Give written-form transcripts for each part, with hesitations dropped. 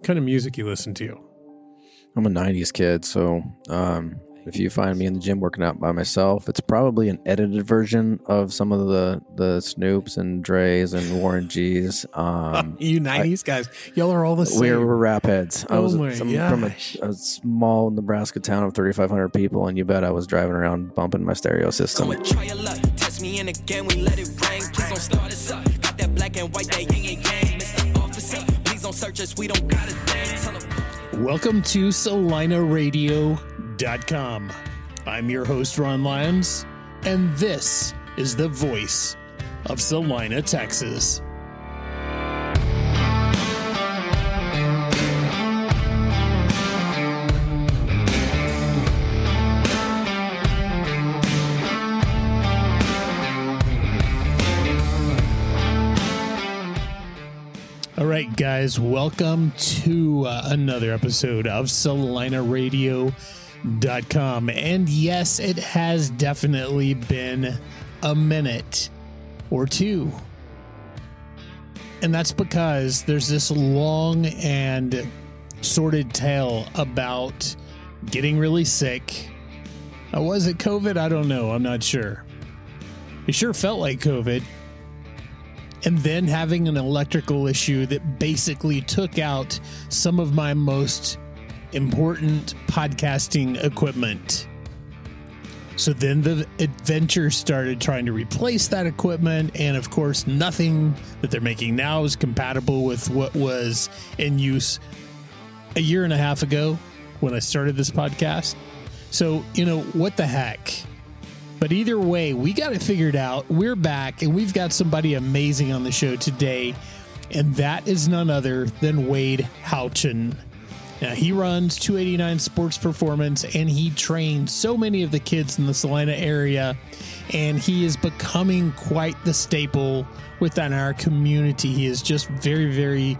kind of music you listen to? I'm a 90s kid, so if you find me in the gym working out by myself, it's probably an edited version of some of the Snoops and Dre's and Warren G's. You 90s guys, y'all are all the same. We're rap heads. I was from gosh. a small Nebraska town of 3,500 people, and you bet I was driving around bumping my stereo system. Try your luck, test me in again, we let it rain. Please don't start us up. Got that black and white, that yin and yang. Mr. Officer, please don't search us, we don't got a thing. Tell 'em. Welcome to CelinaRadio.com. I'm your host, Ron Lyons, and this is the voice of Celina, Texas. All right, guys, welcome to another episode of CelinaRadio.com. And yes, it has definitely been a minute or two. And that's because there's this long and sordid tale about getting really sick. Was it COVID? I don't know. I'm not sure. It sure felt like COVID. And then having an electrical issue that basically took out some of my most important podcasting equipment. So then the adventure started trying to replace that equipment. And of course, nothing that they're making now is compatible with what was in use a year and a half ago when I started this podcast. So, what the heck? But either way, we got it figured out. We're back, and we've got somebody amazing on the show today, and that is none other than Wade Houchin. Now, he runs 289 Sports Performance, and he trains so many of the kids in the Celina area, and he is becoming quite the staple within our community. He is just very, very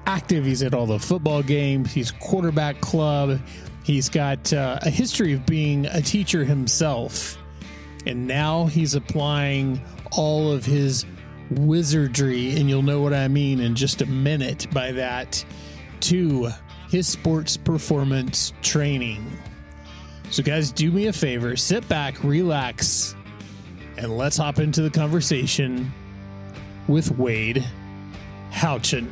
active. He's at all the football games. He's quarterback club. He's got a history of being a teacher himself. And now he's applying all of his wizardry, and you'll know what I mean in just a minute by that, to his sports performance training. So guys, do me a favor, sit back, relax, and let's hop into the conversation with Wade Houchin.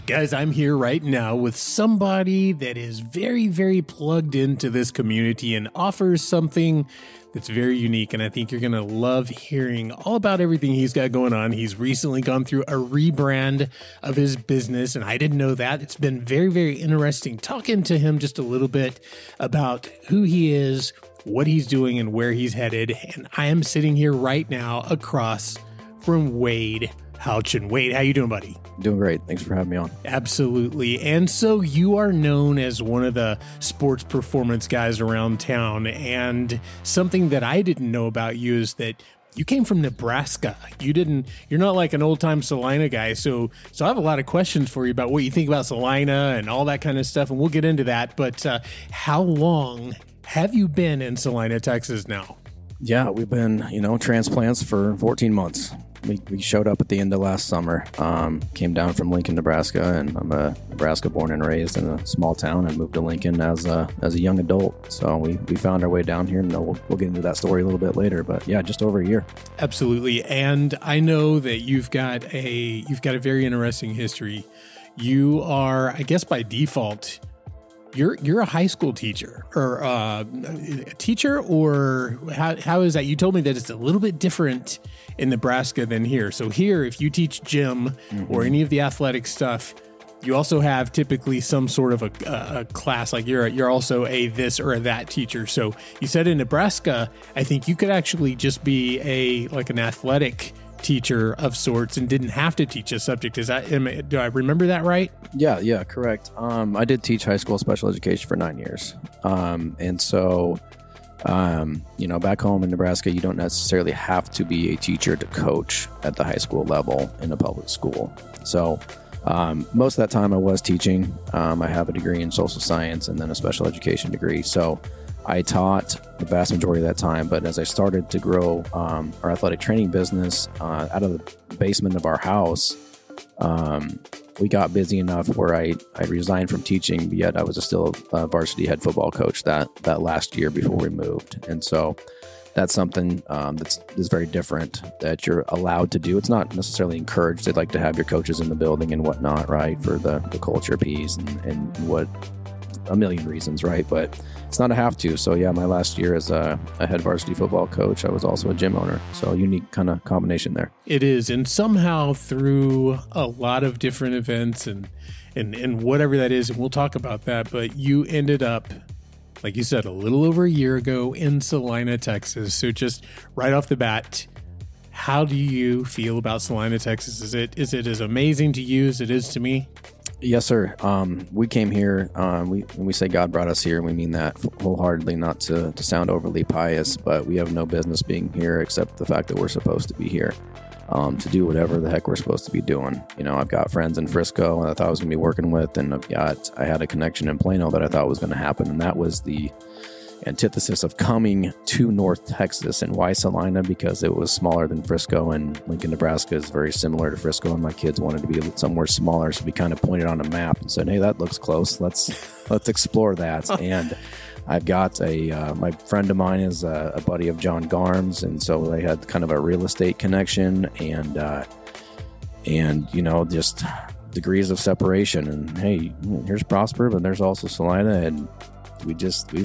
Guys, I'm here right now with somebody that is very, very plugged into this community and offers something that's very unique. And I think you're going to love hearing all about everything he's got going on. He's recently gone through a rebrand of his business, and I didn't know that. It's been very, very interesting talking to him just a little bit about who he is, what he's doing, and where he's headed. And I am sitting here right now across from Wade Houchin. Wade, how you doing, buddy? Doing great. Thanks for having me on. Absolutely. And so you are known as one of the sports performance guys around town. And something that I didn't know about you is that you came from Nebraska. You're not like an old time Celina guy. So I have a lot of questions for you about what you think about Celina and all that kind of stuff. And we'll get into that. But how long have you been in Celina, Texas now? Yeah, we've been, transplants for 14 months. We showed up at the end of last summer, came down from Lincoln, Nebraska, and I'm a Nebraska born and raised in a small town, and moved to Lincoln as a young adult. So we found our way down here, and we'll get into that story a little bit later. But yeah, just over a year. Absolutely. And I know that you've got a very interesting history. You are, I guess by default, You're a high school teacher or a teacher, or how is that? You told me that it's a little bit different in Nebraska than here. So here, if you teach gym or any of the athletic stuff, you also have typically some sort of a class, like you're also a this or a that teacher. So you said in Nebraska, I think you could actually just be an athletic teacher of sorts and didn't have to teach a subject. Do I remember that right? Yeah, correct. I did teach high school special education for 9 years. And so, back home in Nebraska, you don't necessarily have to be a teacher to coach at the high school level in a public school. So Most of that time I was teaching. I have a degree in social science and then a special education degree. So I taught the vast majority of that time. But as I started to grow our athletic training business out of the basement of our house, we got busy enough where I resigned from teaching, but yet I was still a varsity head football coach that last year before we moved. And so that's something that's very different that you're allowed to do. It's not necessarily encouraged. They'd like to have your coaches in the building and whatnot, right, for the culture piece and what a million reasons, right? But it's not a have to. So yeah, my last year as a head varsity football coach, I was also a gym owner. So unique kind of combination there. It is. And somehow through a lot of different events and whatever that is, and we'll talk about that, but you ended up, like you said, a little over a year ago in Celina, Texas. So just right off the bat, how do you feel about Celina, Texas? Is it as amazing to you as it is to me? Yes, sir. We came here. When we say God brought us here, we mean that wholeheartedly, not to sound overly pious, but we have no business being here except the fact that we're supposed to be here to do whatever the heck we're supposed to be doing. You know, I've got friends in Frisco that I thought I was going to be working with, and I had a connection in Plano that I thought was going to happen, and that was the antithesis of coming to North Texas. And why Celina? Because it was smaller than Frisco, and Lincoln, Nebraska is very similar to Frisco, and my kids wanted to be somewhere smaller, so we kind of pointed on a map and said, hey, that looks close, let's explore that. And I've got my friend of mine is a buddy of John Garm's, and so they had kind of a real estate connection, and you know, just degrees of separation. And hey, here's Prosper, but there's also Celina, and we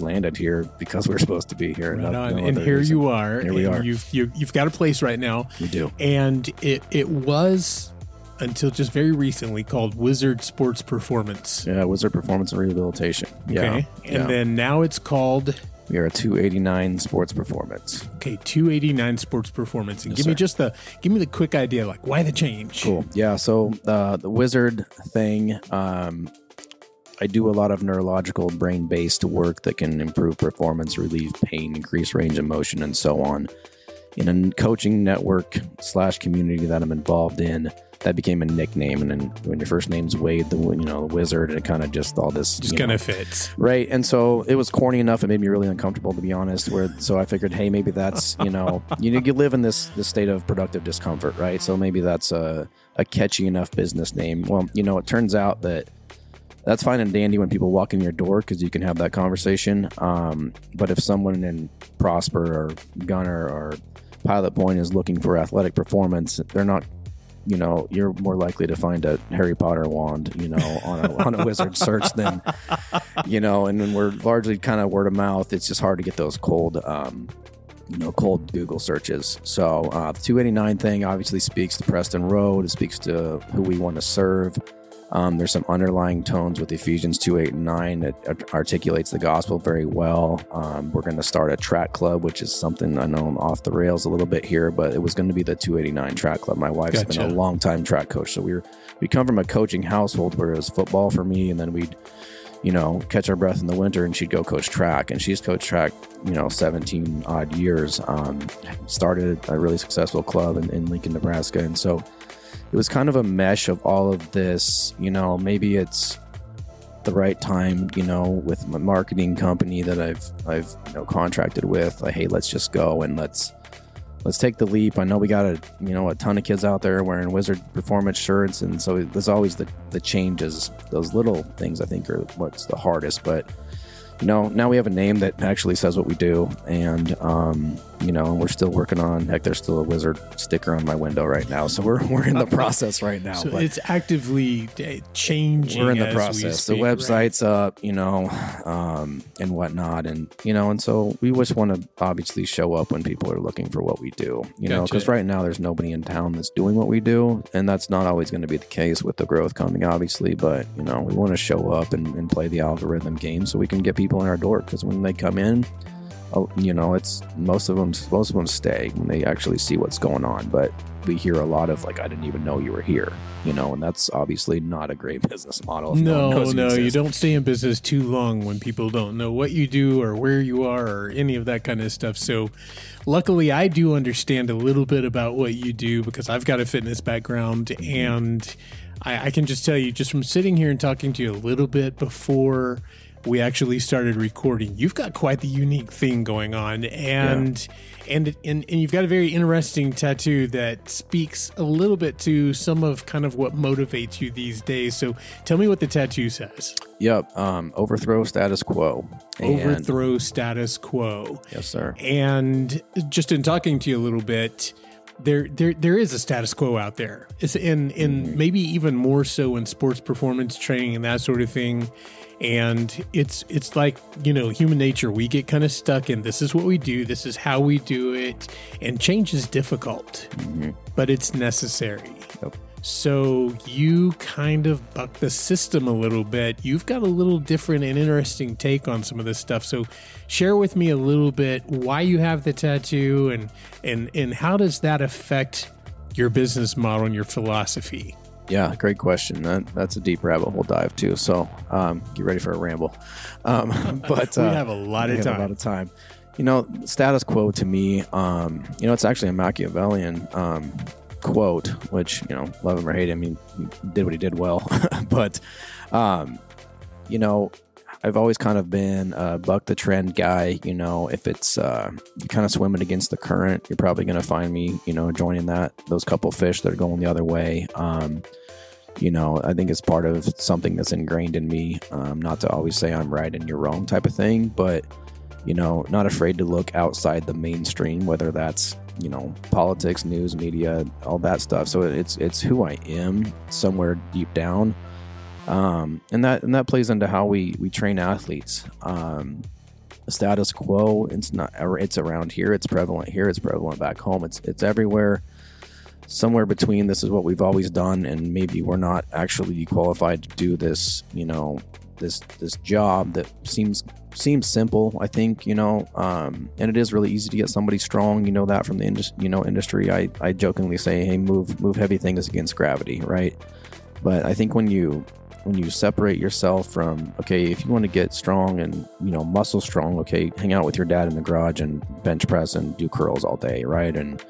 landed here because we're supposed to be here. Right on. And here you are. Here we are. You've got a place right now. We do. And it was, until just very recently, called Wizard Sports Performance. Yeah, Wizard Performance and Rehabilitation. Okay. Yeah. And then now it's called... We are a 289 Sports Performance. Okay, 289 Sports Performance. And Yes, give me the quick idea, like why the change? Cool. Yeah, so the Wizard thing... I do a lot of neurological brain-based work that can improve performance, relieve pain, increase range of motion, and so on. In a coaching network / community that I'm involved in, that became a nickname. And then when your first name's Wade, the Wizard, and it kind of just all this just kind of fits, right? And so it was corny enough; it made me really uncomfortable, to be honest. So I figured, hey, maybe that's you live in this state of productive discomfort, right? So maybe that's a catchy enough business name. Well, it turns out that. That's fine and dandy when people walk in your door because you can have that conversation. But if someone in Prosper or Gunner or Pilot Point is looking for athletic performance, they're not, you're more likely to find a Harry Potter wand, on a wizard search than, and when we're largely kind of word of mouth, it's just hard to get those cold Google searches. So the 289 thing obviously speaks to Preston Road. It speaks to who we want to serve. There's some underlying tones with Ephesians 2:8 and 9 that articulates the gospel very well. We're going to start a track club, which is something I know I'm off the rails a little bit here, but it was going to be the 289 track club. My wife's been a long time track coach. So we come from a coaching household where it was football for me, and then we'd, catch our breath in the winter and she'd go coach track. And she's coached track, 17 odd years. Started a really successful club in Lincoln, Nebraska. And so it was kind of a mesh of all of this, maybe it's the right time, with my marketing company that I've contracted with, like, hey, let's just go and let's take the leap. I know we got a ton of kids out there wearing Wizard Performance shirts. And so there's always the changes. Those little things I think are what's the hardest, but now we have a name that actually says what we do. And, and we're still working on, heck, there's still a Wizard sticker on my window right now. So we're in the process right now. So it's actively changing. We're in the process. The website's up, and whatnot. And so we just want to obviously show up when people are looking for what we do, because right now there's nobody in town that's doing what we do. And that's not always going to be the case with the growth coming, obviously. But, we want to show up and play the algorithm game so we can get people in our door. Because when they come in, it's most of them stay when they actually see what's going on. But we hear a lot of I didn't even know you were here, and that's obviously not a great business model. No, you don't stay in business too long when people don't know what you do or where you are or any of that kind of stuff. So luckily I do understand a little bit about what you do because I've got a fitness background, and I can just tell you, just from sitting here and talking to you a little bit before we actually started recording, you've got quite the unique thing going on, and you've got a very interesting tattoo that speaks a little bit to some of kind of what motivates you these days. So tell me what the tattoo says. Yep. Overthrow status quo. Overthrow status quo. Yes, sir. And just in talking to you a little bit, there is a status quo out there. It's in maybe even more so in sports performance training and that sort of thing. And it's like, human nature. We get kind of stuck in, this is what we do, this is how we do it, and change is difficult, but it's necessary. Yep. So you kind of buck the system a little bit. You've got a little different and interesting take on some of this stuff. So share with me a little bit why you have the tattoo and how does that affect your business model and your philosophy? Yeah, great question. That's a deep rabbit hole dive too. So get ready for a ramble. But we have a lot of time. Status quo to me, it's actually a Machiavellian quote, which, love him or hate him, he did what he did well. But, I've always kind of been a buck the trend guy. If it's you're kind of swimming against the current, you're probably going to find me, joining those couple fish that are going the other way. I think it's part of something that's ingrained in me, not to always say I'm right and you're wrong type of thing, but, not afraid to look outside the mainstream, whether that's, politics, news, media, all that stuff. So it's who I am somewhere deep down. And that plays into how we train athletes. The status quo, it's around here, it's prevalent here, it's prevalent back home, it's everywhere. Somewhere between, this is what we've always done, and maybe we're not actually qualified to do this, this job that seems simple, I think, and it is really easy to get somebody strong, that from the industry. I jokingly say, hey, move heavy things against gravity, right? But I think when you separate yourself from, okay, if you want to get strong and, muscle strong, okay, hang out with your dad in the garage and bench press and do curls all day, right? And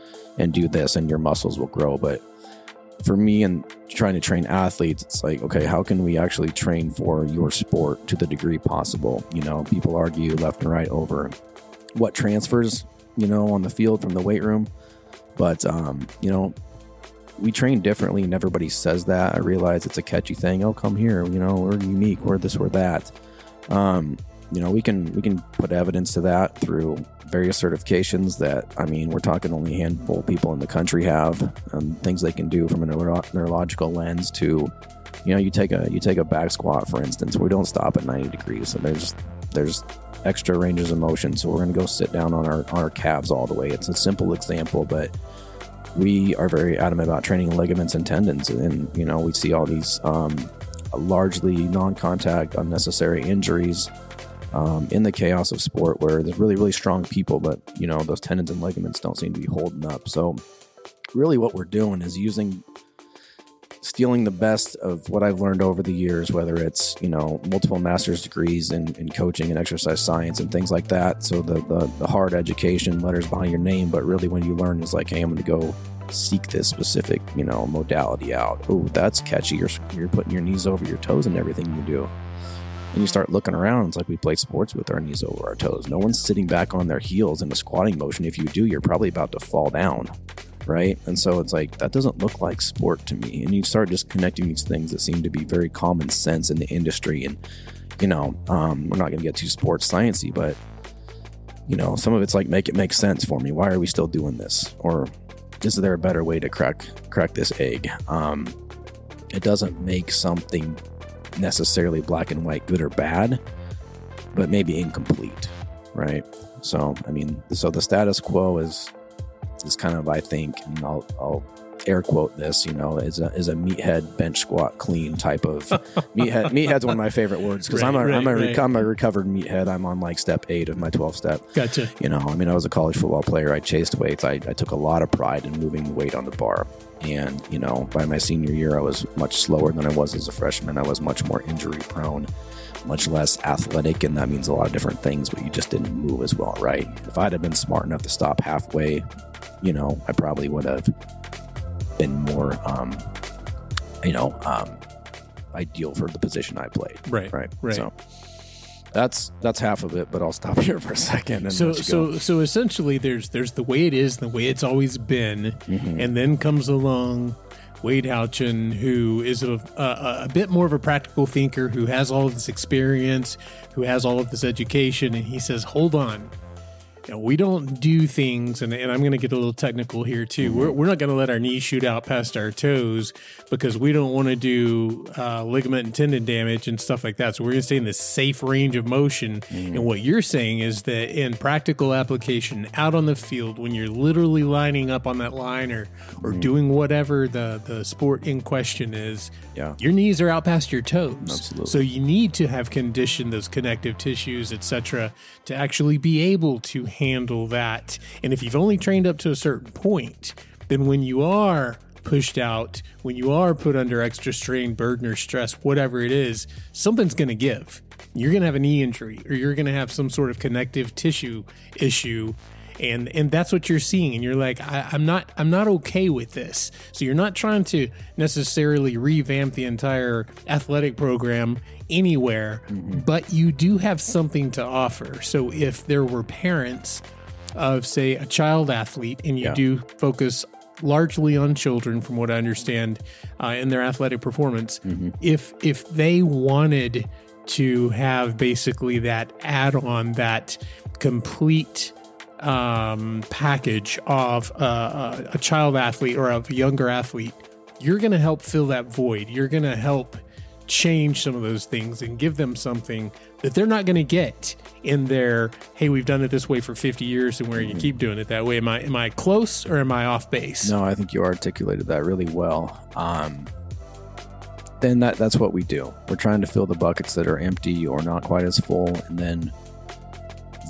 do this and your muscles will grow. But for me and trying to train athletes, it's like, okay, how can we actually train for your sport to the degree possible? People argue left and right over what transfers, on the field from the weight room. But, we train differently and everybody says that. I realize it's a catchy thing. Oh, come here. We're unique. We're this, we're that. We can put evidence to that through various certifications that, we're talking only a handful of people in the country have, things they can do from a neurological lens to, you take a back squat, for instance, we don't stop at 90 degrees. So there's extra ranges of motion. So we're going to go sit down on our calves all the way. It's a simple example, but we are very adamant about training ligaments and tendons. And, we see all these largely non-contact, unnecessary injuries in the chaos of sport where there's really, really strong people, but, those tendons and ligaments don't seem to be holding up. So really what we're doing is stealing the best of what I've learned over the years, whether it's, multiple master's degrees in coaching and exercise science and things like that. So the hard education, letters behind your name, but really when you learn is like, hey, I'm going to go seek this specific, modality out. Oh, that's catchy. You're putting your knees over your toes and everything you do. And you start looking around, it's like we play sports with our knees over our toes. No one's sitting back on their heels in a squatting motion. If you do, you're probably about to fall down, right? And so it's like, that doesn't look like sport to me. And you start just connecting these things that seem to be very common sense in the industry. And, we're not going to get too sports sciencey, but, some of it's like, make it make sense for me. Why are we still doing this? Or is there a better way to crack this egg? It doesn't make something necessarily black and white, good or bad, but maybe incomplete, right? So, so the status quo is kind of, I think, and I'll air quote this, is a meathead bench squat clean type of meathead. Meathead's one of my favorite words because I'm a recovered meathead. I'm on like step 8 of my 12 step. Gotcha. I was a college football player. I chased weights. I took a lot of pride in moving the weight on the bar. And, by my senior year, I was much slower than I was as a freshman. I was much more injury prone, much less athletic. And that means a lot of different things, but you just didn't move as well, right? If I'd have been smart enough to stop halfway, I probably would have been more ideal for the position I played. Right. So that's half of it, but I'll stop here for a second. And So essentially there's the way it is, the way it's always been. And then comes along Wade Houchin, who is a bit more of a practical thinker, who has all of this experience, who has all of this education. And he says, hold on. We don't do things, and I'm going to get a little technical here too. We're not going to let our knees shoot out past our toes because we don't want to do ligament and tendon damage and stuff like that. So we're going to stay in this safe range of motion. And what you're saying is that in practical application out on the field, when you're literally lining up on that line or doing whatever the sport in question is, your knees are out past your toes. Absolutely. So you need to have conditioned those connective tissues, etc., to actually be able to handle that. And if you've only trained up to a certain point, then when you are pushed out, when you are put under extra strain, burden, or stress, whatever it is, something's going to give. You're going to have a knee injury, or you're going to have some sort of connective tissue issue. And that's what you're seeing. And you're like, I'm not okay with this. So you're not trying to necessarily revamp the entire athletic program anywhere, but you do have something to offer. So if there were parents of, say, a child athlete, and you do focus largely on children, from what I understand, in their athletic performance, if they wanted to have basically that add-on, that complete package of a child athlete or of a younger athlete, you're going to help fill that void. You're going to help change some of those things and give them something that they're not going to get in their, hey, we've done it this way for 50 years and we're going to keep doing it that way. Am I close, or am I off base? No, I think you articulated that really well. Then that's what we do. We're trying to fill the buckets that are empty or not quite as full, and then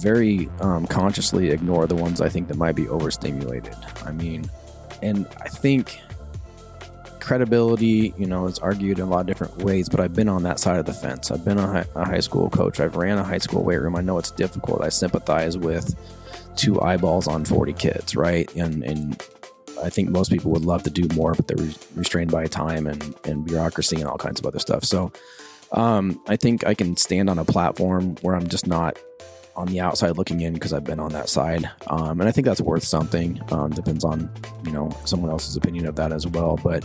very consciously ignore the ones I think that might be overstimulated. And I think credibility, is argued in a lot of different ways, but I've been on that side of the fence. I've been a high school coach. I've ran a high school weight room. I know it's difficult. I sympathize with 2 eyeballs on 40 kids, right? And I think most people would love to do more, but they're restrained by time and bureaucracy and all kinds of other stuff. So I think I can stand on a platform where I'm just not on the outside looking in, because I've been on that side. And I think that's worth something. Depends on, someone else's opinion of that as well. But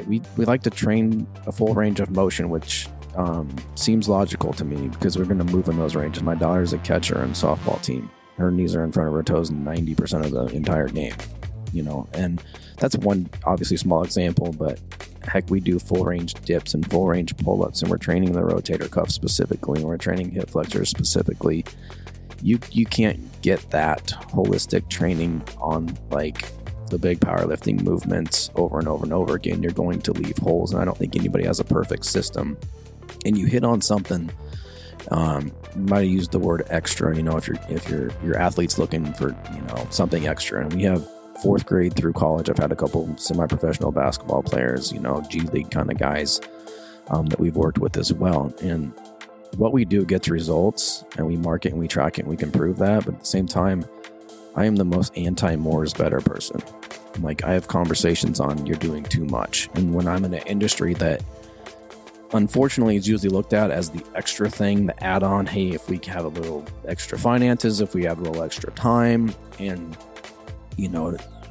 we like to train a full range of motion, which seems logical to me, because we're going to move in those ranges. My daughter's a catcher and softball team. Her knees are in front of her toes 90% of the entire game, and that's one obviously small example, but heck, we do full range dips and full range pull-ups, and we're training the rotator cuff specifically, and we're training hip flexors specifically. You can't get that holistic training on like the big powerlifting movements over and over and over again. You're going to leave holes, and I don't think anybody has a perfect system. And you hit on something. You might have used the word extra. If your athlete's looking for something extra, and we have 4th grade through college. I've had a couple semi-professional basketball players, G League kind of guys that we've worked with as well. And what we do gets results, and we mark it and we track it and we can prove that. But at the same time, I am the most anti-more is better person. Like, I have conversations on you're doing too much. And when I'm in an industry that unfortunately is usually looked at as the extra thing, the add-on, hey, if we have a little extra finances, if we have a little extra time, and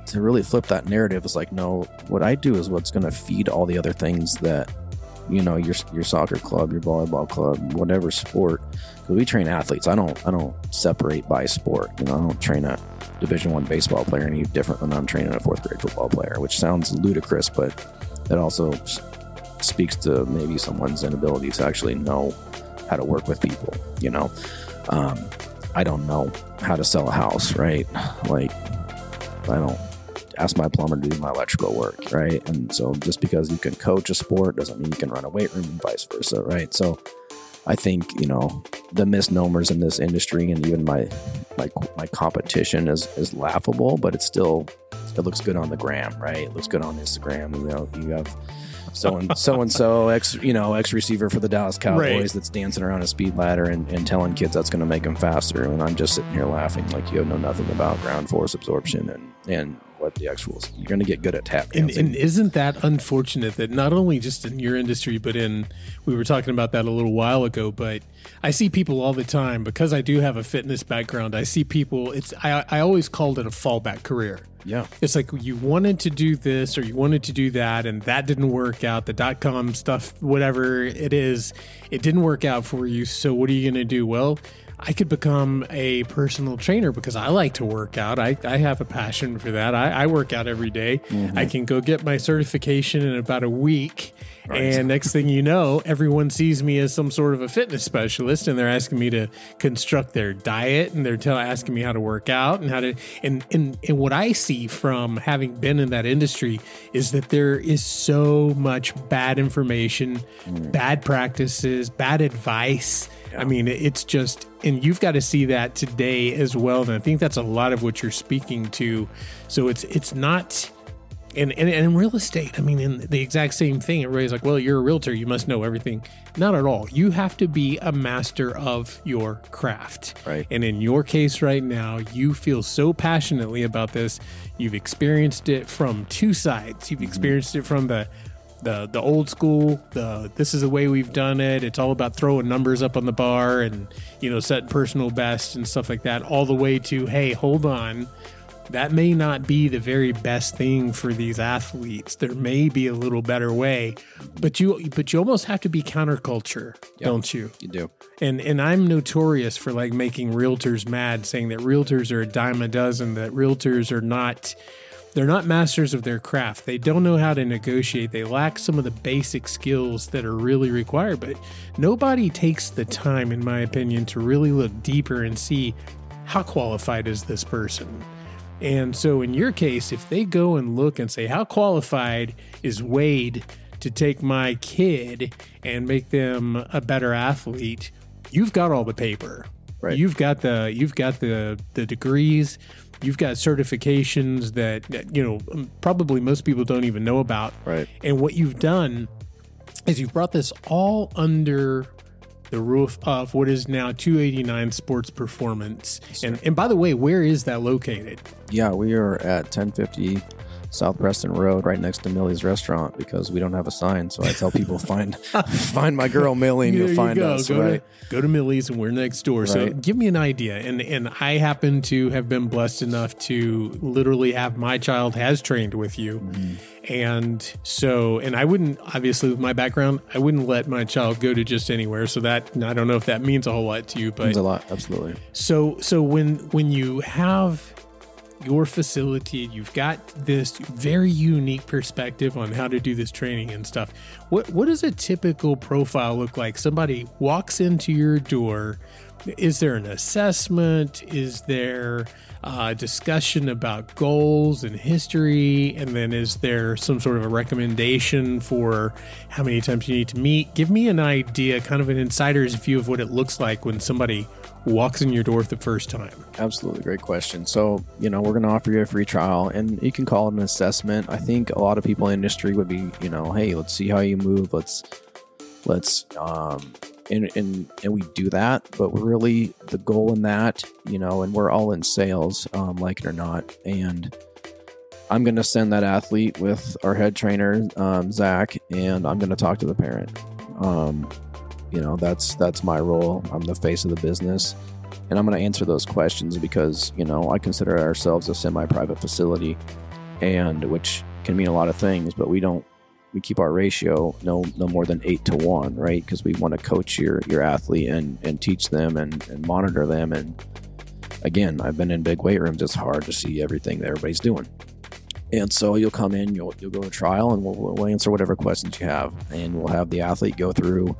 to really flip that narrative is like, no, what I do is what's going to feed all the other things that, your soccer club, your volleyball club, whatever sport. Because we train athletes. I don't separate by sport. I don't train a Division I baseball player any different than I'm training a 4th grade football player, which sounds ludicrous, but that also speaks to maybe someone's inability to actually know how to work with people. I don't know how to sell a house, right? Like, I don't ask my plumber to do my electrical work, right? And so just because you can coach a sport doesn't mean you can run a weight room, and vice versa, right? So I think, the misnomers in this industry and even my competition is laughable, but it looks good on the gram, right? It looks good on Instagram. You have so-and-so ex receiver for the Dallas Cowboys that's dancing around a speed ladder and telling kids that's going to make them faster. And I'm just sitting here laughing like you know nothing about ground force absorption and what what the actual, you're going to get good at tap And, dancing. and isn't that unfortunate that not only just in your industry, but we were talking about that a little while ago, but I see people all the time, because I do have a fitness background, I see people, I always called it a fallback career. Yeah. It's like you wanted to do this or you wanted to do that, and that didn't work out. The .com stuff, whatever it is, it didn't work out for you. So what are you going to do? Well, I could become a personal trainer because I like to work out. I have a passion for that. I work out every day. Mm-hmm. I can go get my certification in about a week. Right. And next thing you know, everyone sees me as some sort of a fitness specialist, and they're asking me to construct their diet, and they're asking me how to work out and how to. And what I see from having been in that industry is that there is so much bad information, bad practices, bad advice. Yeah. I mean, it's just, and you've got to see that today as well. And I think that's a lot of what you're speaking to. So it's not. And in real estate, I mean, in the exact same thing, everybody's like, well, you're a realtor, you must know everything. Not at all. You have to be a master of your craft. Right. And in your case right now, you feel so passionately about this. You've experienced it from two sides. You've experienced it from the old school, this is the way we've done it. It's all about throwing numbers up on the bar and, setting personal best and stuff like that, all the way to, hey, hold on. That may not be the very best thing for these athletes. There may be a little better way, but you almost have to be counterculture, don't you? You do. And I'm notorious for like making realtors mad, saying that realtors are a dime a dozen, that realtors are not, they're not masters of their craft. They don't know how to negotiate. They lack some of the basic skills that are really required, but nobody takes the time, in my opinion, to really look deeper and see how qualified is this person. And so in your case, if they go and look and say, how qualified is Wade to take my kid and make them a better athlete, you've got all the paper. Right. You've got the degrees, you've got certifications that probably most people don't even know about. Right. And what you've done is you've brought this all under the roof of what is now 289 Sports Performance. And by the way, where is that located? Yeah, we are at 1050 South Preston Road, right next to Millie's Restaurant, because we don't have a sign. So I tell people, find my girl Millie, and you'll find us. Go to Millie's, and we're next door. Right. So give me an idea. And I happen to have been blessed enough to literally have my child has trained with you. Mm-hmm. And so, and I wouldn't, obviously with my background, I wouldn't let my child go to just anywhere. So that, I don't know if that means a whole lot to you, but it means a lot. Absolutely. So when you have your facility, you've got this very unique perspective on how to do this training and stuff. What does a typical profile look like? Somebody walks into your door. Is there an assessment? Is there a discussion about goals and history? And then is there some sort of a recommendation for how many times you need to meet? Give me an idea, kind of an insider's view of what it looks like when somebody walks in your door the first time. Absolutely. Great question. So, we're going to offer you a free trial, and you can call it an assessment. I think a lot of people in the industry would be, hey, let's see how you move. Let's and we do that, but really the goal in that, and we're all in sales, like it or not. And I'm going to send that athlete with our head trainer, Zach, and I'm going to talk to the parent. That's my role. I'm the face of the business, and I'm going to answer those questions because, I consider ourselves a semi-private facility, and which can mean a lot of things, but we keep our ratio no more than 8-to-1, right? Because we want to coach your athlete and teach them and monitor them. And again, I've been in big weight rooms. It's hard to see everything that everybody's doing. And so you'll come in, you'll go to trial, and we'll answer whatever questions you have, and we'll have the athlete go through,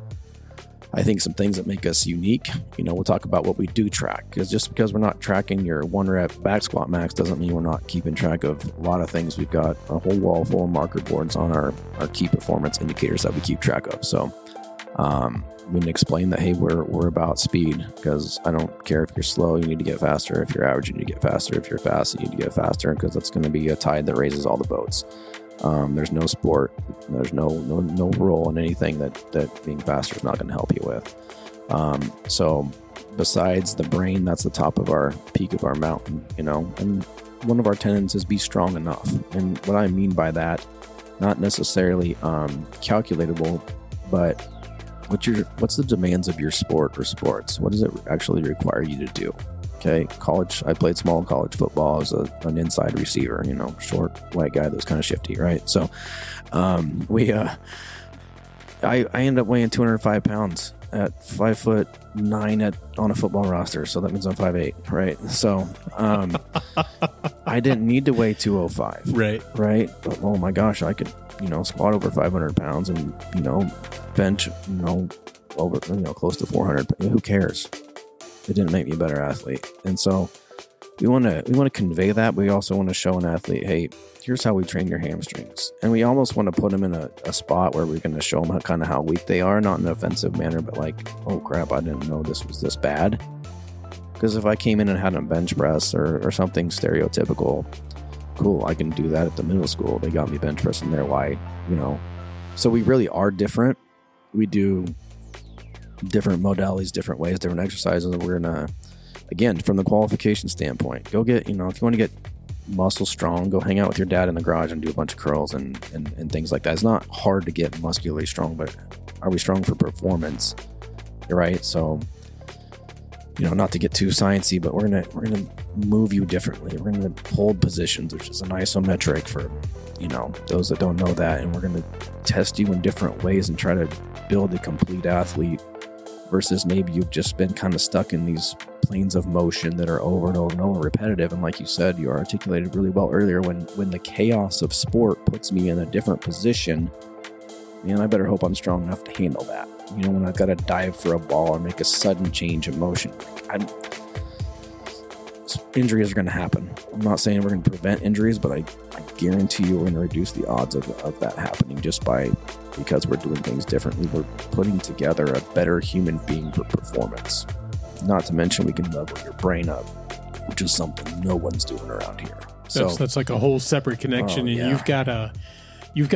I think, some things that make us unique. We'll talk about what we do track, because just because we're not tracking your 1-rep back squat max doesn't mean we're not keeping track of a lot of things. We've got a whole wall full of marker boards on our key performance indicators that we keep track of. So we can explain that, hey, we're about speed, because I don't care if you're slow, you need to get faster. If you're average, you need to get faster. If you're fast, you need to get faster, because that's going to be a tide that raises all the boats. There's no sport, there's no rule in anything that being faster is not going to help you with. So besides the brain, that's the top of our peak of our mountain, and one of our tenets is be strong enough. And what I mean by that, not necessarily calculatable, but what's the demands of your sport or sports? What does it actually require you to do? Okay, college, I played small college football as an inside receiver, short white guy that was kind of shifty, right? So I ended up weighing 205 pounds at 5'9" on a football roster. So that means I'm 5'8", right? So I didn't need to weigh 205. Right. But oh my gosh, I could, squat over 500 pounds and, bench, over, close to 400. Who cares? It didn't make me a better athlete. And so we want to convey that. But we also want to show an athlete, hey, here's how we train your hamstrings. And we almost want to put them in a spot where we're going to show them kind of how weak they are, not in an offensive manner, but like, oh crap, I didn't know this was this bad. Because if I came in and had a bench press or something stereotypical, cool, I can do that at the middle school. They got me bench pressing there. Why, So we really are different. We do different modalities, different ways, different exercises. We're going to, again, from the qualification standpoint, go get, if you want to get muscle strong, go hang out with your dad in the garage and do a bunch of curls and things like that. It's not hard to get muscularly strong, but are we strong for performance? Right? So, not to get too sciencey, but we're gonna move you differently. We're gonna hold positions, which is an isometric for those that don't know that, and we're gonna test you in different ways and try to build a complete athlete versus maybe you've just been kind of stuck in these planes of motion that are over and over and over repetitive. And like you said, you articulated really well earlier, when the chaos of sport puts me in a different position, man, I better hope I'm strong enough to handle that. When I've got to dive for a ball or make a sudden change of motion, injuries are going to happen. I'm not saying we're going to prevent injuries, but I guarantee you we're going to reduce the odds of that happening because we're doing things differently. We're putting together a better human being for performance. Not to mention we can level your brain up, which is something no one's doing around here. That's like a whole separate connection, and you've got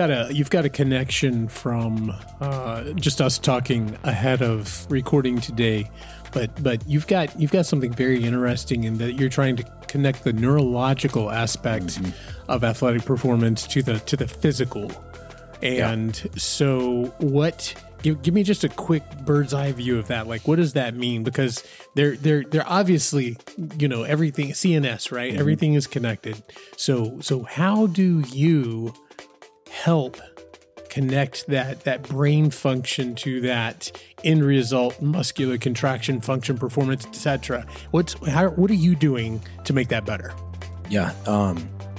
a connection from just us talking ahead of recording today, but you've got something very interesting in that you're trying to connect the neurological aspect of athletic performance to the physical. And so give me just a quick bird's eye view of that. Like, what does that mean? Because they're obviously, everything CNS, right? Mm-hmm. Everything is connected. So how do you help connect that brain function to that end result, muscular contraction, function, performance, etc.? What are you doing to make that better? Yeah.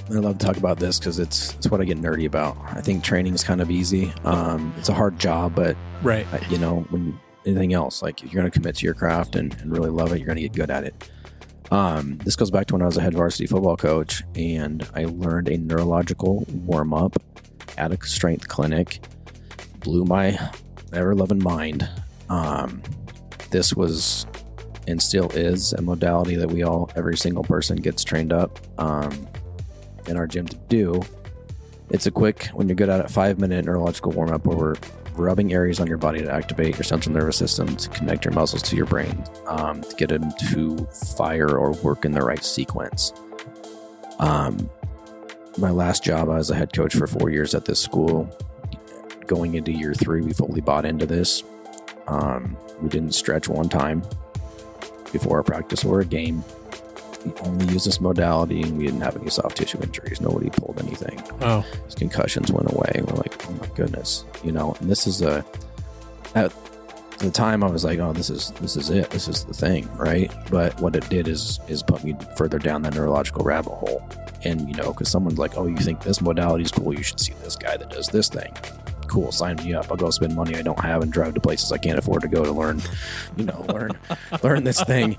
I love to talk about this because it's what I get nerdy about. I think training is kind of easy. It's a hard job, but right. When anything else, like if you're going to commit to your craft and really love it, you're going to get good at it. This goes back to when I was a head varsity football coach, and I learned a neurological warm up at a strength clinic. Blew my ever-loving mind. This was and still is a modality that every single person gets trained up in our gym to do. It's a quick, when you're good at it, 5-minute neurological warm-up where we're rubbing areas on your body to activate your central nervous system, to connect your muscles to your brain, to get them to fire or work in the right sequence. My last job, I was a head coach for 4 years at this school. Going into year 3, we fully bought into this. We didn't stretch one time before a practice or a game. We only used this modality, and we didn't have any soft tissue injuries. Nobody pulled anything. Oh, his concussions went away. We're like, oh my goodness, And this is at the time I was like, oh, this is it. This is the thing, right? But what it did is put me further down the neurological rabbit hole. And because someone's like, oh, you think this modality is cool? You should see this guy that does this thing. Cool, sign me up. I'll go spend money I don't have and drive to places I can't afford to go to learn this thing.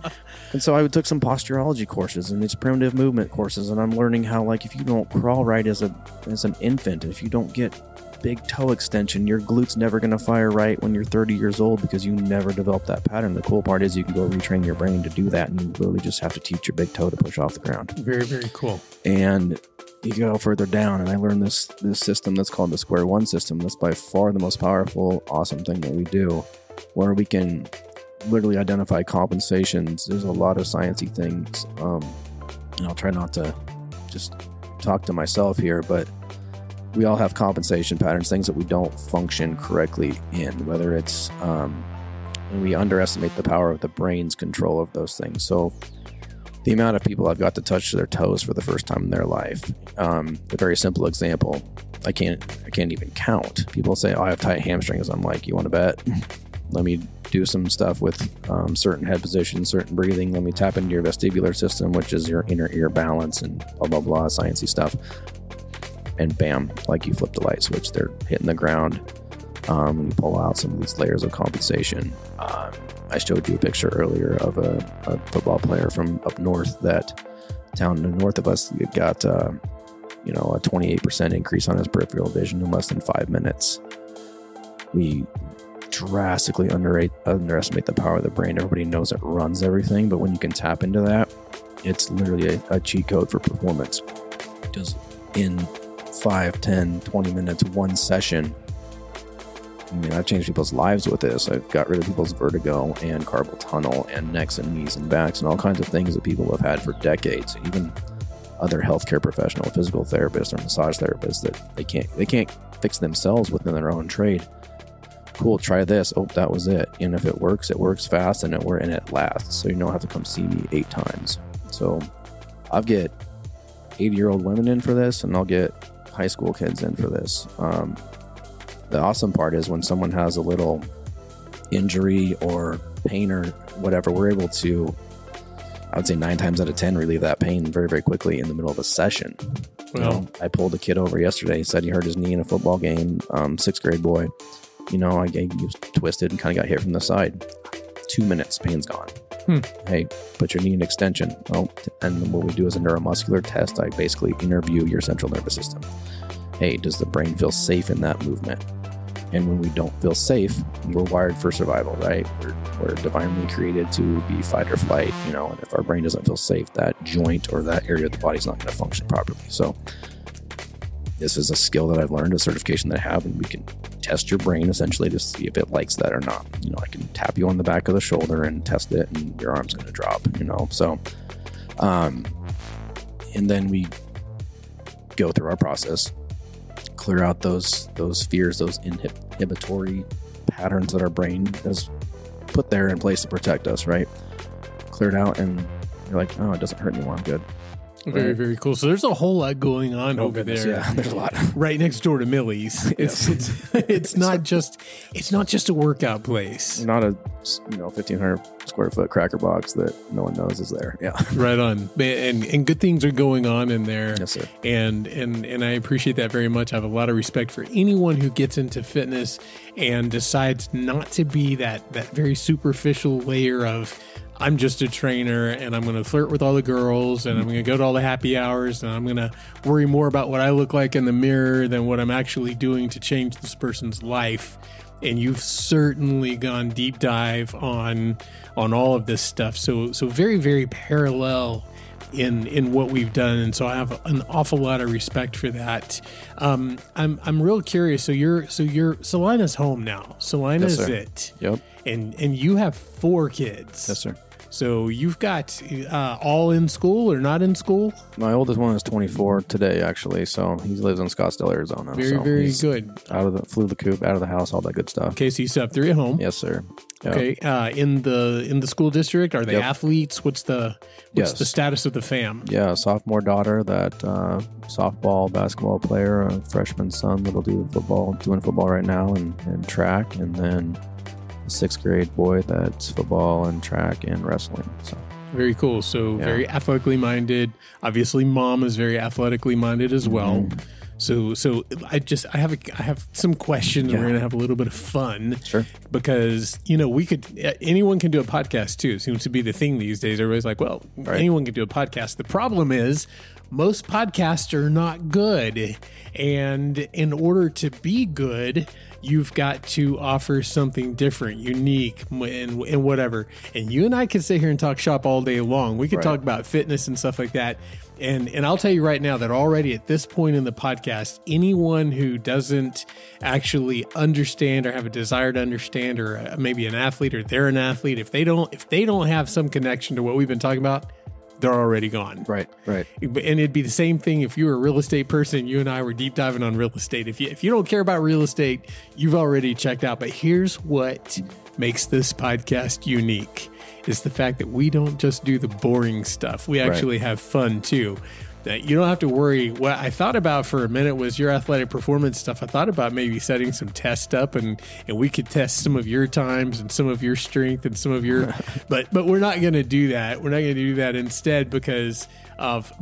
And so I took some posturology courses and these primitive movement courses, and I'm learning how, like, if you don't crawl right as an infant, if you don't get big toe extension, your glute's never going to fire right when you're 30 years old because you never developed that pattern. The cool part is you can go retrain your brain to do that, and you really just have to teach your big toe to push off the ground. Very, very cool. And you go further down, and I learned this system that's called the Square One system. That's by far the most powerful, awesome thing that we do, where we can literally identify compensations. There's a lot of sciencey things, and I'll try not to just talk to myself here, but we all have compensation patterns, things that we don't function correctly in, whether it's, we underestimate the power of the brain's control of those things. So the amount of people I've got to touch their toes for the first time in their life, a very simple example, I can't even count. People say, oh, I have tight hamstrings. I'm like, you want to bet? Let me do some stuff with certain head positions, certain breathing. Let me tap into your vestibular system, which is your inner ear balance and blah, blah, blah, sciencey stuff. And bam, like you flip the light switch, they're hitting the ground. When you pull out some of these layers of compensation. I showed you a picture earlier of a football player from up north, that town north of us got, a 28% increase on his peripheral vision in less than 5 minutes. We drastically underestimate the power of the brain. Everybody knows it runs everything, but when you can tap into that, it's literally a cheat code for performance. Because in 5, 10, 20 minutes, one session, I mean, I've changed people's lives with this. I've got rid of people's vertigo and carpal tunnel and necks and knees and backs and all kinds of things that people have had for decades. Even other healthcare professionals, physical therapists or massage therapists, that they can't fix themselves within their own trade. Cool, try this. Oh, that was it. And if it works fast, and it lasts. So you don't have to come see me 8 times. So I'll get 80-year-old women in for this, and I'll get high school kids in for this. The awesome part is when someone has a little injury or pain or whatever, we're able to, I would say 9 times out of 10, relieve that pain very, very quickly in the middle of a session. Well, I pulled a kid over yesterday. He said he hurt his knee in a football game, 6th grade boy. He was twisted and kind of got hit from the side. 2 minutes, pain's gone. Hey, put your knee in extension. Oh, and then what we do is a neuromuscular test. I basically interview your central nervous system. Hey, does the brain feel safe in that movement? And when we don't feel safe, we're wired for survival, right? We're divinely created to be fight or flight, and if our brain doesn't feel safe, that joint or that area of the body's not going to function properly. So this is a skill that I've learned, a certification that I have, and we can test your brain essentially to see if it likes that or not. I can tap you on the back of the shoulder and test it, and your arm's going to drop, So, and then we go through our process, clear out those fears, those inhibitory patterns that our brain has put there in place to protect us, right? Cleared out, and you're like, oh, it doesn't hurt anymore. I'm good. Very, very cool. So there's a whole lot going on over there. Yeah, there's a lot. Right next door to Millie's. It's not just a workout place. Not a 1,500 square foot cracker box that no one knows is there. Yeah. Right on. And good things are going on in there. Yes, sir. And I appreciate that very much. I have a lot of respect for anyone who gets into fitness and decides not to be that very superficial layer of, I'm just a trainer and I'm going to flirt with all the girls and I'm going to go to all the happy hours and I'm going to worry more about what I look like in the mirror than what I'm actually doing to change this person's life. And you've certainly gone deep dive on all of this stuff. So very, very parallel in what we've done. And so I have an awful lot of respect for that. I'm real curious. So Celina's home now. Celina's it. Yep. And you have 4 kids. Yes, sir. So you've got all in school or not in school? My oldest one is 24 today, actually. So he lives in Scottsdale, Arizona. Very good. Flew the coop, out of the house, all that good stuff. Okay, so you still have 3 at home. Yes, sir. Yep. Okay. In the school district, are they athletes? What's the status of the fam? Yeah, sophomore daughter, that softball, basketball player, a freshman son that'll doing football right now and track, and then a 6th grade boy that's football and track and wrestling. So very cool. So very athletically minded. Obviously, mom is very athletically minded as well. So I have some questions. We're gonna have a little bit of fun, sure, because anyone can do a podcast too. It seems to be the thing these days. Everybody's like, well, anyone can do a podcast. The problem is most podcasts are not good, and in order to be good, you've got to offer something different, unique, and whatever. And you and I can sit here and talk shop all day long. We could talk about fitness and stuff like that. And I'll tell you right now that already at this point in the podcast, anyone who doesn't actually understand or have a desire to understand, or maybe an athlete or they're an athlete, if they don't have some connection to what we've been talking about, they're already gone. Right. And it'd be the same thing if you were a real estate person. You and I were deep diving on real estate. If you don't care about real estate, you've already checked out. But here's what makes this podcast unique is the fact that we don't just do the boring stuff. We actually have fun too. That you don't have to worry. What I thought about for a minute was your athletic performance stuff. I thought about maybe setting some tests up and we could test some of your times and some of your strength and some of your, but we're not going to do that. We're not going to do that instead because of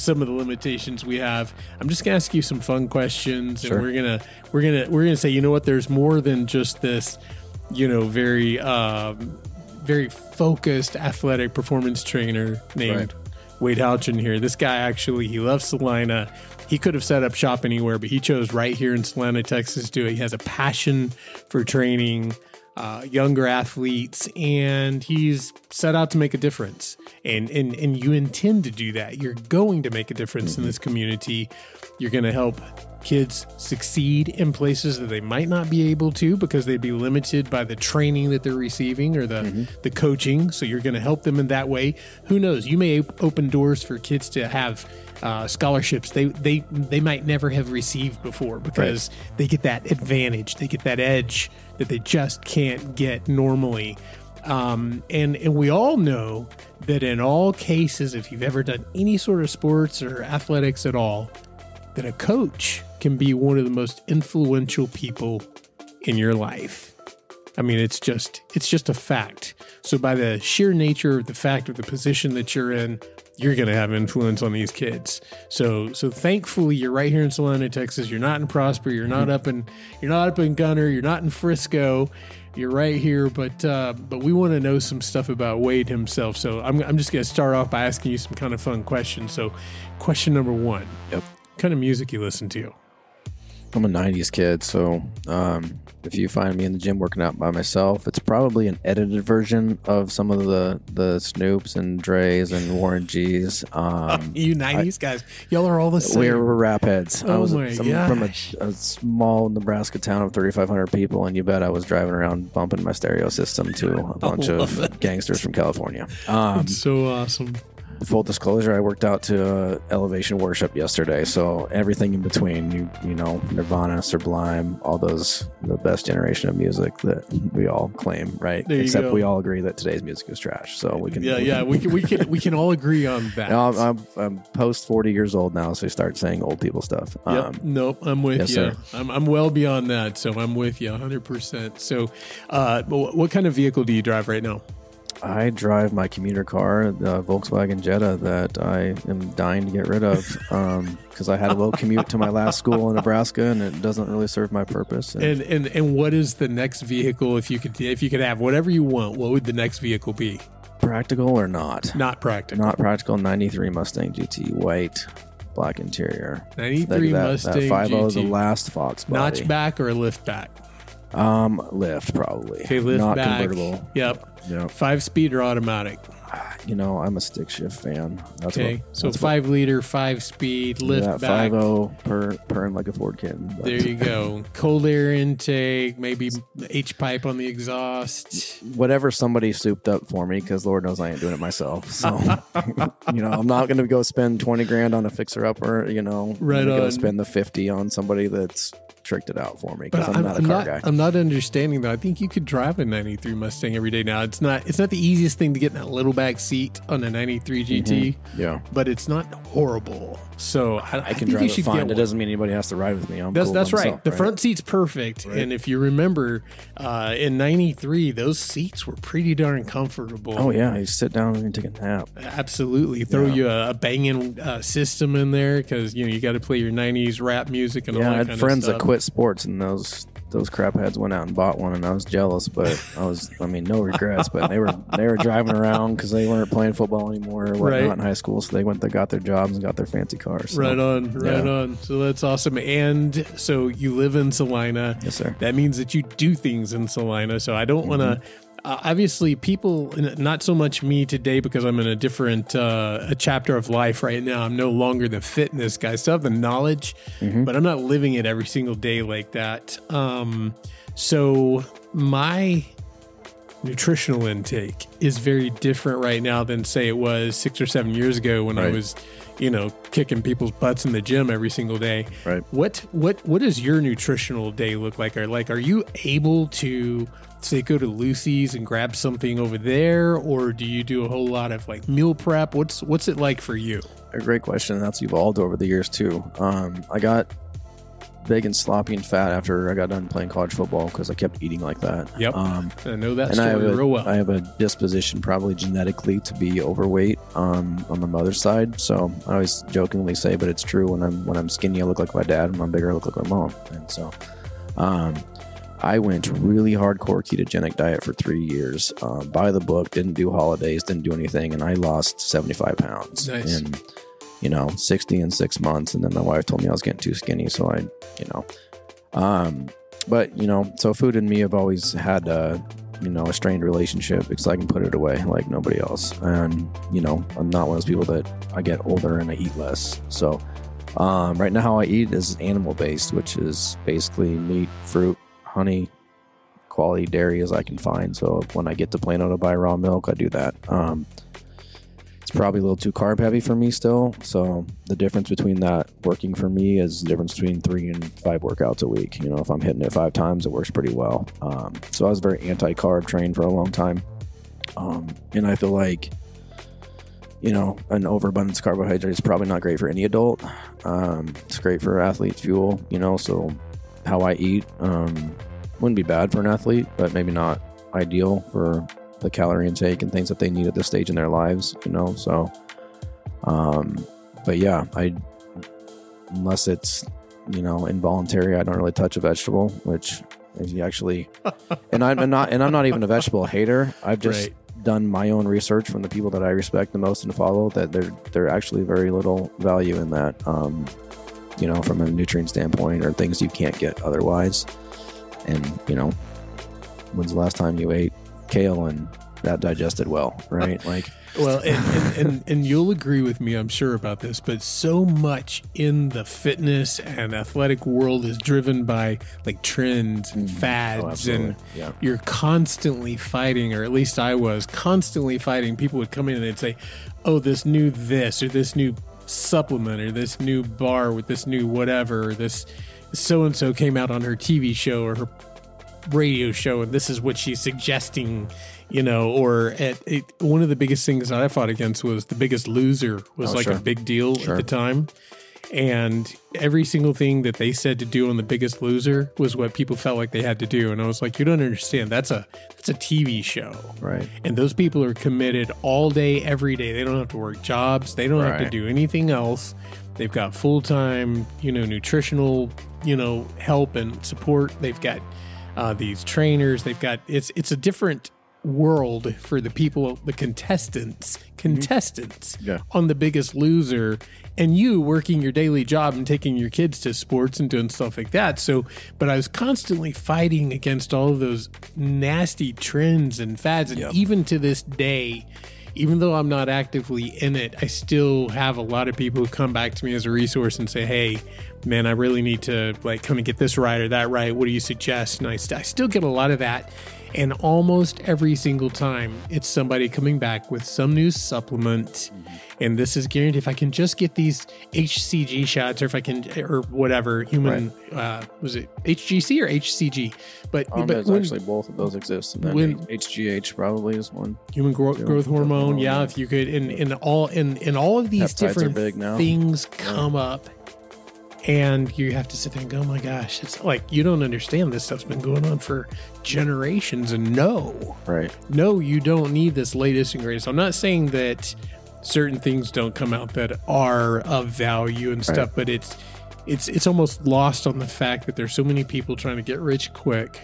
some of the limitations we have. I'm just going to ask you some fun questions and we're going to say, you know what, there's more than just this, very focused athletic performance trainer named Wade Houchin here. This guy actually, he loves Celina. He could have set up shop anywhere, but he chose right here in Celina, Texas to do it. He has a passion for training younger athletes, and he's set out to make a difference. And you intend to do that. You're going to make a difference in this community. You're going to help kids succeed in places that they might not be able to because they'd be limited by the training that they're receiving or the coaching. So you're going to help them in that way. Who knows? You may open doors for kids to have scholarships they might never have received before because they get that advantage. They get that edge that they just can't get normally. And we all know that in all cases, if you've ever done any sort of sports or athletics at all, that a coach can be one of the most influential people in your life. I mean, it's just a fact. So by the sheer nature of the fact of the position that you're in, you're going to have influence on these kids. So thankfully you're right here in Celina, Texas. You're not in Prosper. You're not up in Gunner. You're not in Frisco. You're right here. But we want to know some stuff about Wade himself. So I'm just going to start off by asking you some kind of fun questions. So question number one. Yep. What kind of music you listen to? I'm a 90s kid, so if you find me in the gym working out by myself, it's probably an edited version of some of the Snoops and Dre's and Warren G's. You 90s guys, y'all are all the same. We're rap heads. I'm from a small Nebraska town of 3,500 people, and you bet I was driving around bumping my stereo system to a bunch of gangsters from California. It's so awesome. Full disclosure, I worked out to Elevation Worship yesterday, so everything in between, you know, Nirvana, Sublime, all those, the best generation of music that we all claim, right? Except we all agree that today's music is trash. So we can, we can all agree on that. No, I'm post 40 years old now, so you start saying old people stuff. Nope, I'm with you. Sir. I'm well beyond that, so I'm with you 100%. So, what kind of vehicle do you drive right now? I drive my commuter car, the Volkswagen Jetta, that I am dying to get rid of because I had a little commute to my last school in Nebraska, and it doesn't really serve my purpose. And what is the next vehicle if you could have whatever you want? What would the next vehicle be? Practical or not? Not practical. Not practical. 93 Mustang GT, white, black interior. 93 Mustang that 5.0, GT. the last Fox body. Notchback or lift back? Lift probably. Okay, lift not back. Convertible. Yep. 5-speed or automatic? You know, I'm a stick shift fan. That's okay, so 5 liter, 5-speed, lift back. 5.0 purring like a Ford kid. But. There you go. Cold air intake, maybe H-pipe on the exhaust. Whatever somebody souped up for me, because Lord knows I ain't doing it myself. So, you know, I'm not going to go spend 20 grand on a fixer-upper, you know. Right I'm on. going to spend the 50 on somebody that's tricked it out for me because I'm not a car guy. I'm not understanding though. I think you could drive a 93 Mustang every day now. It's not the easiest thing to get in that little back seat on a 93 GT. Yeah, but it's not horrible. So I can think drive you it should fine. Get it doesn't mean anybody has to ride with me. That's right. The front seat's perfect, right. And if you remember, in 93, those seats were pretty darn comfortable. Oh yeah, you sit down and take a nap. Absolutely, throw you a banging system in there because you got to play your 90s rap music and all that kind of stuff. I had friends that quit sports and those crap heads went out and bought one, and I was jealous, but no regrets. But they were driving around because they weren't playing football anymore or whatnot in high school, so they got their jobs and got their fancy cars. So, right on. So that's awesome. And so you live in Celina. Yes, sir. That means that you do things in Celina. So I don't want to. Obviously, people, not so much me today because I'm in a different a chapter of life right now. I'm no longer the fitness guy. I still have the knowledge, but I'm not living it every single day like that. So my nutritional intake is very different right now than say it was 6 or 7 years ago when I was, kicking people's butts in the gym every single day. Right. What does your nutritional day look like? Are you able to say go to Lucy's and grab something over there, or do you do a whole lot of like meal prep? What's it like for you? A great question. That's evolved over the years too. I got big and sloppy and fat after I got done playing college football because I kept eating like that. Yep. I know that and story real well. I have a disposition probably genetically to be overweight on my mother's side. So I always jokingly say, but it's true, when I'm skinny I look like my dad, when I'm bigger I look like my mom. And so I went really hardcore ketogenic diet for 3 years, by the book, didn't do holidays, didn't do anything, and I lost 75 pounds. Nice. And 60 in 6 months, and then my wife told me I was getting too skinny, so so food and me have always had a strained relationship because I can put it away like nobody else. And I'm not one of those people that I get older and I eat less. So right now how I eat is animal based, which is basically meat, fruit, honey, quality dairy as I can find. So when I get to Plano to buy raw milk, I do that. It's probably a little too carb heavy for me still. So the difference between that working for me is the difference between 3 and 5 workouts a week. If I'm hitting it 5 times, it works pretty well. So I was very anti-carb trained for a long time. And I feel like, an overabundance of carbohydrate is probably not great for any adult. It's great for athletes' fuel, so how I eat wouldn't be bad for an athlete, but maybe not ideal for the calorie intake and things that they need at this stage in their lives, so but yeah, unless it's involuntary, I don't really touch a vegetable, which is actually and I'm not even a vegetable hater. I've just done my own research from the people that I respect the most and follow, that they're actually very little value in that, from a nutrient standpoint, or things you can't get otherwise. And when's the last time you ate kale and that digested well, right? Well, and you'll agree with me, I'm sure, about this, but so much in the fitness and athletic world is driven by like trends and fads, and you're constantly fighting, or at least I was constantly fighting. People would come in and they'd say, oh, this new or this new supplement, or this new bar with this new whatever, or this so-and-so came out on her TV show or her radio show, and this is what she's suggesting, or one of the biggest things that I fought against was The Biggest Loser was a big deal at the time. And every single thing that they said to do on The Biggest Loser was what people felt like they had to do. And I was like, you don't understand. That's a TV show. Right. And those people are committed all day, every day. They don't have to work jobs. They don't have to do anything else. They've got full-time, nutritional, help and support. They've got these trainers. They've got, it's a different world for the people, the contestants on The Biggest Loser, and you working your daily job and taking your kids to sports and doing stuff like that. So, but I was constantly fighting against all of those nasty trends and fads. And even to this day, even though I'm not actively in it, I still have a lot of people who come back to me as a resource and say, hey, man, I really need to come and get this right or that right. What do you suggest? And I still get a lot of that. And almost every single time, it's somebody coming back with some new supplement. And this is guaranteed. If I can just get these HCG shots, or if I can, or whatever, human, was it HGC or HCG? But actually both of those exist. And then HGH probably is one. Human growth hormone. Yeah, if you could, in all of these Peptides different things come up. And you have to sit there and go, oh my gosh, it's like, you don't understand. This stuff's been going on for generations. And no, you don't need this latest and greatest. I'm not saying that certain things don't come out that are of value and stuff, but it's almost lost on the fact that there's so many people trying to get rich quick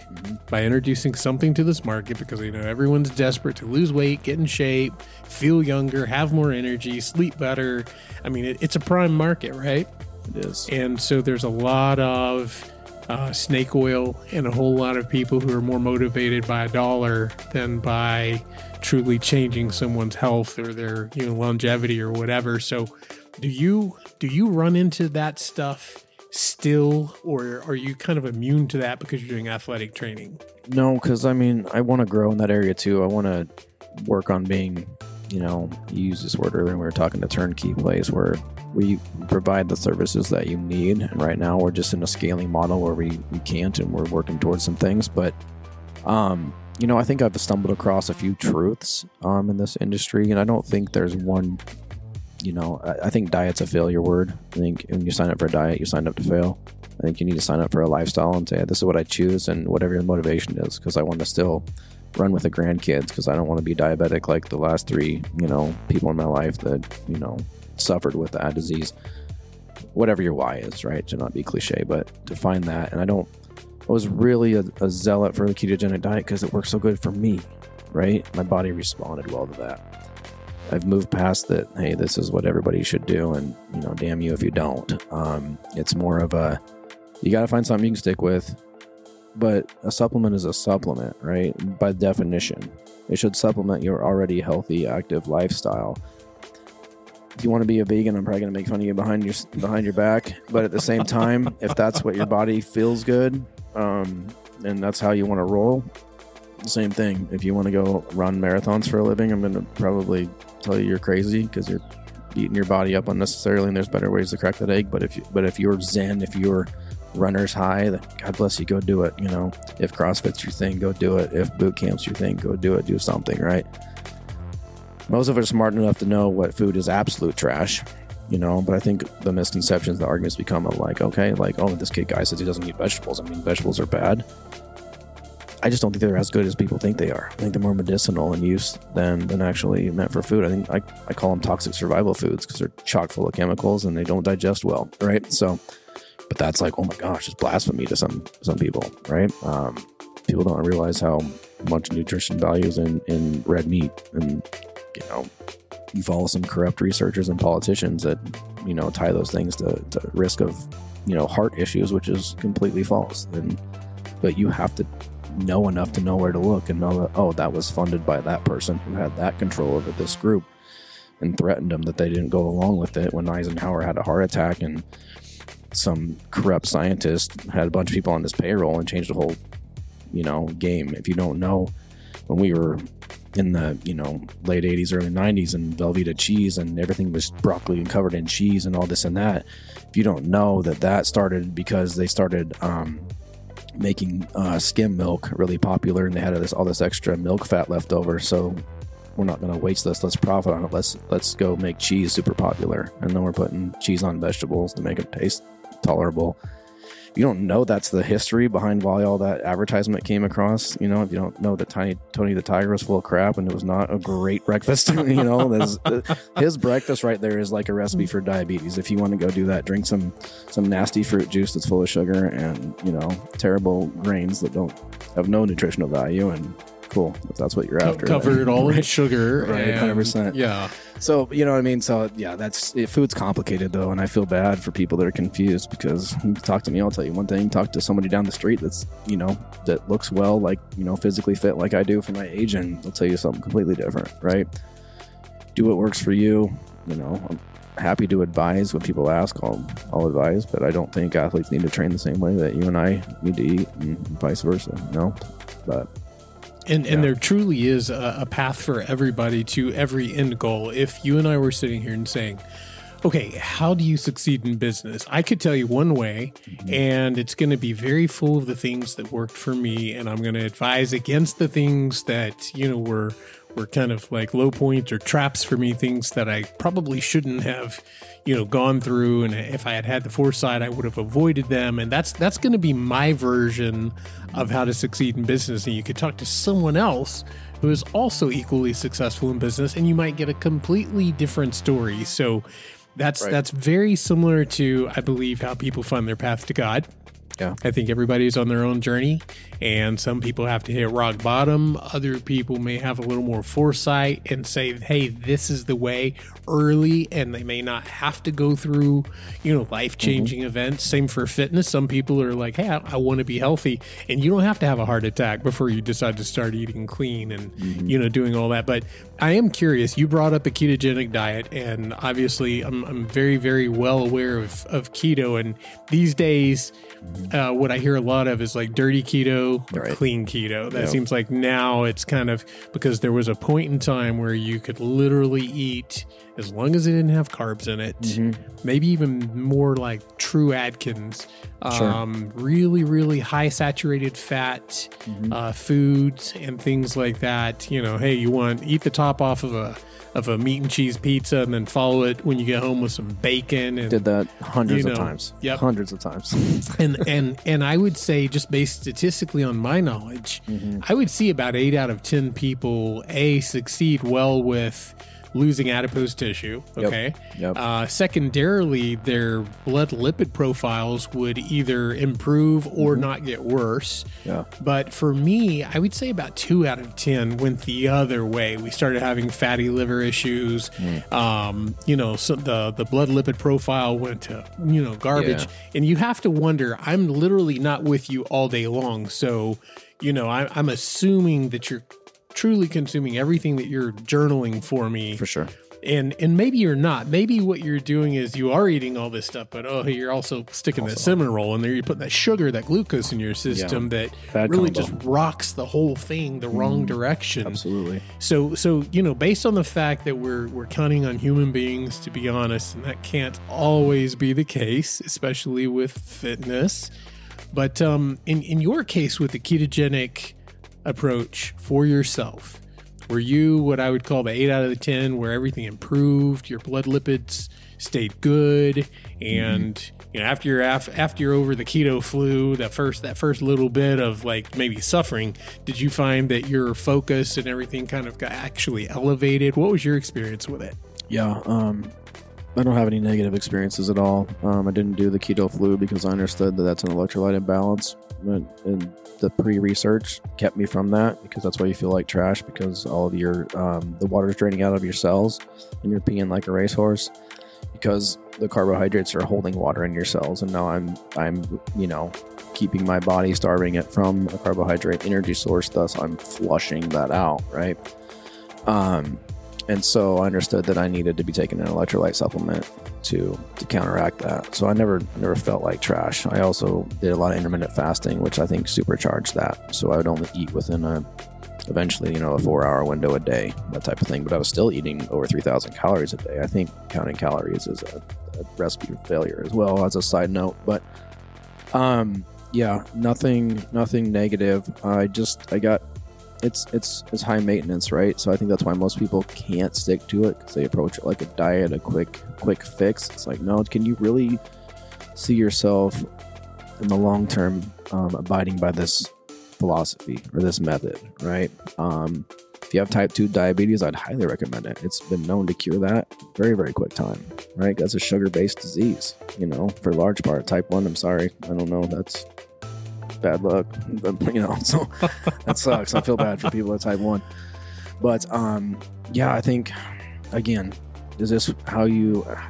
by introducing something to this market, because everyone's desperate to lose weight, get in shape, feel younger, have more energy, sleep better. I mean, it's a prime market, right? It is. And so there's a lot of snake oil and a whole lot of people who are more motivated by a dollar than by truly changing someone's health or their longevity or whatever. So do you run into that stuff still, or are you kind of immune to that because you're doing athletic training? No, because I mean, I want to grow in that area too. I want to work on being, you used this word earlier when we were talking to turnkey place, where we provide the services that you need. And right now we're just in a scaling model where we can't, and we're working towards some things. But, I think I've stumbled across a few truths in this industry, and I don't think there's one, I think diet's a failure word. I think when you sign up for a diet, you sign up to fail. I think you need to sign up for a lifestyle and say, this is what I choose, and whatever your motivation is, because I want to still run with the grandkids, because I don't want to be diabetic like the last 3, people in my life that, suffered with that disease. Whatever your why is, right? To not be cliche, but to find that. And I was really a zealot for the ketogenic diet because it worked so good for me, right? My body responded well to that. I've moved past that, hey, this is what everybody should do, and, damn you if you don't. It's more of you got to find something you can stick with, but a supplement is a supplement, right? By definition, it should supplement your already healthy, active lifestyle. If you want to be a vegan, I'm probably going to make fun of you behind your back, but at the same time, if that's what your body feels good, and that's how you want to roll, same thing. If you want to go run marathons for a living, I'm going to probably tell you you're crazy because you're beating your body up unnecessarily, and there's better ways to crack that egg. But if you're zen, if you're runner's high, then God bless you, go do it. If CrossFit's your thing, go do it. If boot camp's your thing, go do it. Do something, right? Most of us are smart enough to know what food is absolute trash, but I think the misconceptions, the arguments become this guy says he doesn't eat vegetables. I mean, vegetables are bad. I just don't think they're as good as people think they are. I think they're more medicinal in use than actually meant for food. I think I call them toxic survival foods because they're chock full of chemicals and they don't digest well, right? So, but that's like, oh my gosh, it's blasphemy to some people, right? People don't realize how much nutrition value is in red meat, and you follow some corrupt researchers and politicians that tie those things to risk of heart issues, which is completely false. But you have to know enough to know where to look and know that, that was funded by that person who had that control over this group and threatened them that they didn't go along with it when Eisenhower had a heart attack, and some corrupt scientist had a bunch of people on his payroll and changed the whole game. If you don't know, when we were in the late 80s, early 90s, and Velveeta cheese and everything was broccoli and covered in cheese and all this and that, if you don't know that started because they started making skim milk really popular, and they had all this extra milk fat left over, so we're not going to waste this, let's profit on it, let's go make cheese super popular, and then we're putting cheese on vegetables to make it taste tolerable. You don't know that's the history behind why all that advertisement came across. If you don't know that Tony the Tiger was full of crap and it was not a great breakfast, his breakfast right there is like a recipe for diabetes. If you want to go do that, drink some nasty fruit juice that's full of sugar and terrible grains that don't have no nutritional value, and cool, if that's what you're after. Cover it all in sugar. Right, 100%. Yeah. So, what I mean? So, yeah, food's complicated, though, and I feel bad for people that are confused, because you talk to me, I'll tell you one thing, talk to somebody down the street that's, that looks well, like, physically fit like I do for my age, and they'll tell you something completely different, right? Do what works for you. I'm happy to advise when people ask, I'll advise, but I don't think athletes need to train the same way that you and I need to eat, and vice versa, but... And there truly is a path for everybody to every end goal. If you and I were sitting here and saying, okay, how do you succeed in business? I could tell you one way, and it's going to be very full of the things that worked for me, and I'm going to advise against the things that, were kind of like low points or traps for me, things that I probably shouldn't have, gone through. And if I had the foresight, I would have avoided them. And that's going to be my version of how to succeed in business. And you could talk to someone else who is also equally successful in business, and you might get a completely different story. So that's very similar to, I believe, how people find their path to God. Yeah. I think everybody's on their own journey, and some people have to hit rock bottom. Other people may have a little more foresight and say, hey, this is the way early, and they may not have to go through, life-changing events. Same for fitness. Some people are like, hey, I want to be healthy, and you don't have to have a heart attack before you decide to start eating clean and, doing all that. But I am curious. You brought up a ketogenic diet, and obviously I'm very, very well aware of keto, and these days, what I hear a lot of is like dirty keto, or clean keto. That seems like now it's kind of, because there was a point in time where you could literally eat as long as it didn't have carbs in it, maybe even more like true Atkins, really, really high saturated fat foods and things like that. Hey, eat the top off of a meat and cheese pizza and then follow it when you get home with some bacon. And did that hundreds of times. Yep. Hundreds of times. and I would say, just based statistically on my knowledge, I would see about 8 out of 10 people succeed well with losing adipose tissue. Okay. Yep. Secondarily, their blood lipid profiles would either improve or not get worse. Yeah. But for me, I would say about 2 out of 10 went the other way. We started having fatty liver issues. So the blood lipid profile went to, garbage. Yeah. And you have to wonder, I'm literally not with you all day long. So, I'm assuming that you're truly consuming everything that you're journaling for me. For sure. And maybe you're not. Maybe what you're doing is you are eating all this stuff, but you're also sticking that cinnamon roll in there. You're putting that sugar, that glucose in your system that Bad really combo. just rocks the whole thing the wrong direction. Absolutely. So based on the fact that we're counting on human beings, to be honest, and that can't always be the case, especially with fitness. But in your case with the ketogenic approach for yourself, were you what I would call the 8 out of the 10 where everything improved, your blood lipids stayed good, and after you're over the keto flu, that first little bit of like maybe suffering, did you find that your focus and everything kind of got actually elevated? What was your experience with it? Yeah, I don't have any negative experiences at all. I didn't do the keto flu because I understood that that's an electrolyte imbalance, and the pre-research kept me from that, because that's why you feel like trash, because all of your the water's draining out of your cells and you're peeing like a racehorse because the carbohydrates are holding water in your cells. And now I'm keeping my body, starving it from a carbohydrate energy source, thus I'm flushing that out, right? And so I understood that I needed to be taking an electrolyte supplement to counteract that. So I never felt like trash. I also did a lot of intermittent fasting, which I think supercharged that. So I would only eat within eventually, a 4-hour window a day, that type of thing. But I was still eating over 3,000 calories a day. I think counting calories is a recipe for failure as well, as a side note. But nothing negative. It's high maintenance, right? So I think that's why most people can't stick to it, because they approach it like a diet, a quick fix. It's like, no, can you really see yourself in the long term abiding by this philosophy or this method, right? If you have type 2 diabetes, I'd highly recommend it. It's been known to cure that very, very quick time, right? That's a sugar-based disease, for a large part. Type 1, I'm sorry, I don't know, that's bad luck, but so that sucks. I feel bad for people with type 1, but I think, again, is this how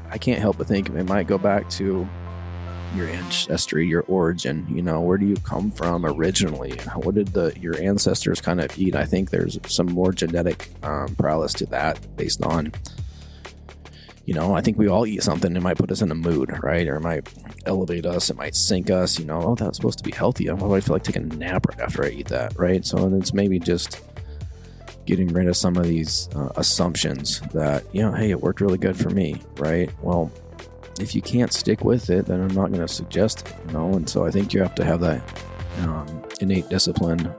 I can't help but think it might go back to your ancestry, your origin. Where do you come from originally? What did your ancestors kind of eat? I think there's some more genetic prowess to that, based on I think we all eat something that might put us in a mood, right? Or it might elevate us. It might sink us. That's supposed to be healthy. I feel like taking a nap right after I eat that, right? So it's maybe just getting rid of some of these assumptions that, hey, it worked really good for me, right? Well, if you can't stick with it, then I'm not going to suggest it, And so I think you have to have that innate discipline.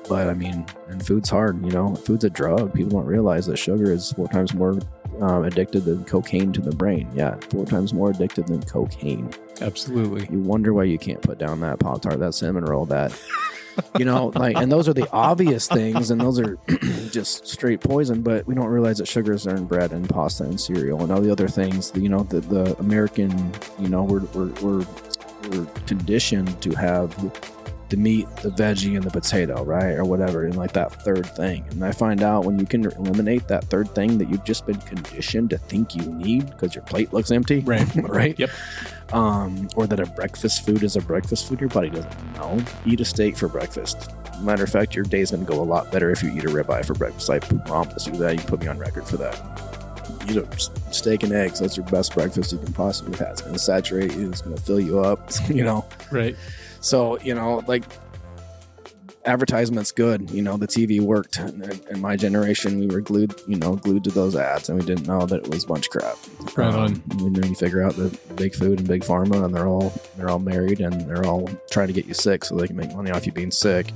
But and food's hard, Food's a drug. People don't realize that sugar is 4 times more addicted than cocaine to the brain. 4 times more addicted than cocaine. Absolutely. You wonder why you can't put down that Pop-Tart, that cinnamon roll, that and those are the obvious things, and those are just straight poison, but we don't realize that sugars are in bread and pasta and cereal and all the other things. The American, we're we're conditioned to have the meat, the veggie, and the potato, right? Or whatever, and like that third thing. And I find out when you can eliminate that third thing that you've just been conditioned to think you need because your plate looks empty. Right. Right? Yep. Or that a breakfast food is a breakfast food, your body doesn't know. Eat a steak for breakfast. Matter of fact, your day's going to go a lot better if you eat a ribeye for breakfast. I promise you that. You can put me on record for that. Eat a steak and eggs. That's your best breakfast you can possibly have. It's going to saturate you. It's going to fill you up, you know. Right. So, you know, like, advertisement's good. You know, the TV worked. In my generation, we were glued to those ads, and we didn't know that it was a bunch of crap. Right on. And then you figure out that big food and big pharma, and they're all married, and they're all trying to get you sick so they can make money off you being sick.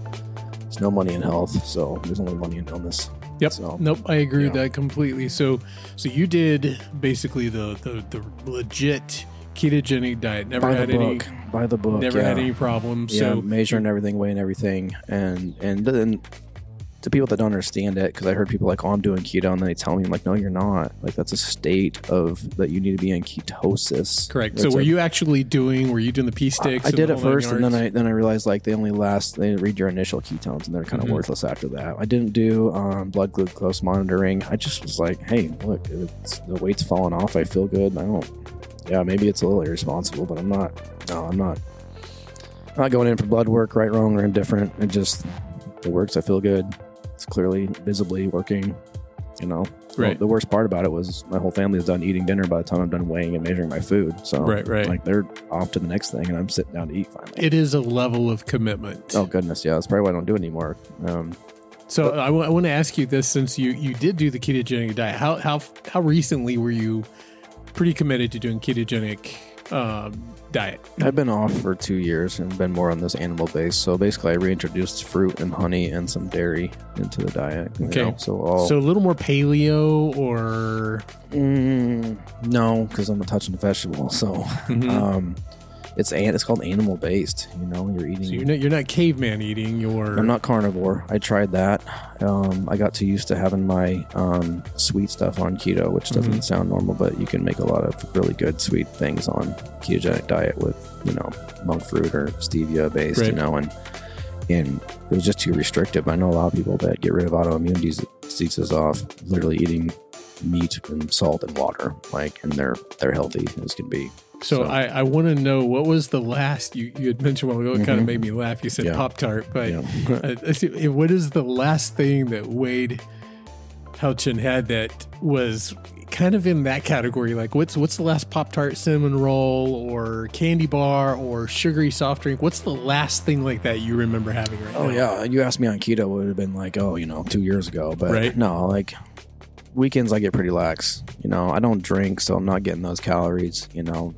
There's no money in health, so there's only money in illness. Yep. So, nope. I agree with that completely. So you did basically the legit ketogenic diet. Never had any. By the book. Never had any problems. Yeah, So measuring everything, weighing everything, and then to people that don't understand it, because I heard people like, "Oh, I'm doing keto," and then they tell me, "I'm like, no, you're not. Like, that's a state of that you need to be in ketosis." correct. So were you doing the pea sticks? I did the at whole nine first, and yards? then I realized like they read your initial ketones, and they're kind of worthless after that. I didn't do blood glucose monitoring. I just was like, hey, look, the weight's falling off. I feel good. Yeah, maybe it's a little irresponsible, but I'm not. No, I'm not going in for blood work, right, wrong, or indifferent. It works. I feel good. It's clearly, visibly working, you know. Right. Well, the worst part about it was my whole family is done eating dinner by the time I'm done weighing and measuring my food. So, Right. like, they're off to the next thing, and I'm sitting down to eat finally. It is a level of commitment. Oh, goodness, yeah. That's probably why I don't do it anymore. So I want to ask you this, since you did do the ketogenic diet, how recently were you pretty committed to doing ketogenic diet? I've been off for 2 years and been more on this animal base. So basically, I reintroduced fruit and honey and some dairy into the diet. Okay. You know? So a little more paleo, or no, because I'm a touching vegetable. So it's called animal based. You know, you're eating. So you're not caveman eating. I'm not carnivore. I tried that. I got too used to having my sweet stuff on keto, which doesn't sound normal, but you can make a lot of really good sweet things on ketogenic diet with, you know, monk fruit or stevia based, right. You know, and it was just too restrictive. I know a lot of people that get rid of autoimmune diseases off literally eating meat and salt and water, like, and they're healthy as can be. So I want to know, what was the last, you had mentioned a while ago, it kind of made me laugh. You said Pop-Tart, but what is the last thing that Wade Houchin had that was kind of in that category? Like, what's the last Pop-Tart, cinnamon roll, or candy bar, or sugary soft drink? What's the last thing like that you remember having right now? Oh, yeah. You asked me on keto, it would have been like, 2 years ago. But no, like, weekends I get pretty lax. You know, I don't drink, so I'm not getting those calories. You know,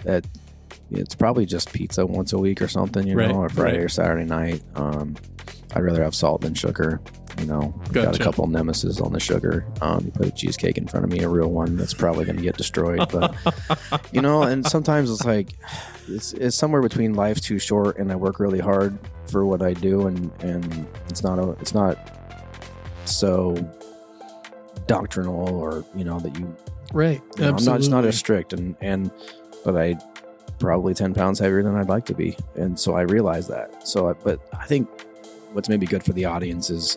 it's probably just pizza once a week or something, you know, or Friday or Saturday night. I'd rather have salt than sugar. You know, got a couple nemesis on the sugar. You put a cheesecake in front of me, a real one, that's probably going to get destroyed. But, you know, and sometimes it's like, it's somewhere between life's too short and I work really hard for what I do, and it's not so doctrinal, or, you know, that you know, I'm not as strict, but I probably 10 pounds heavier than I'd like to be, and so I realize that. So but I think what's maybe good for the audience is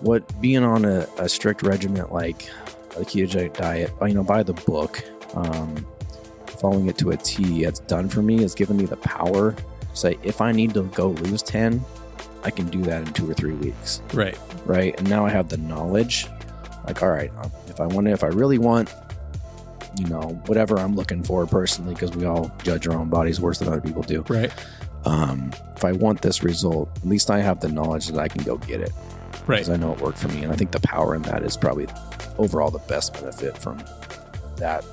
what being on a strict regimen like a ketogenic diet, you know, by the book, following it to a T, it's done for me, has given me the power to say, if I need to go lose 10, I can do that in 2 or 3 weeks. Right. And now I have the knowledge. Like, all right, if I really want, you know, whatever I'm looking for personally, because we all judge our own bodies worse than other people do. Right. If I want this result, at least I have the knowledge that I can go get it. Right. Because I know it worked for me. And I think the power in that is probably overall the best benefit from that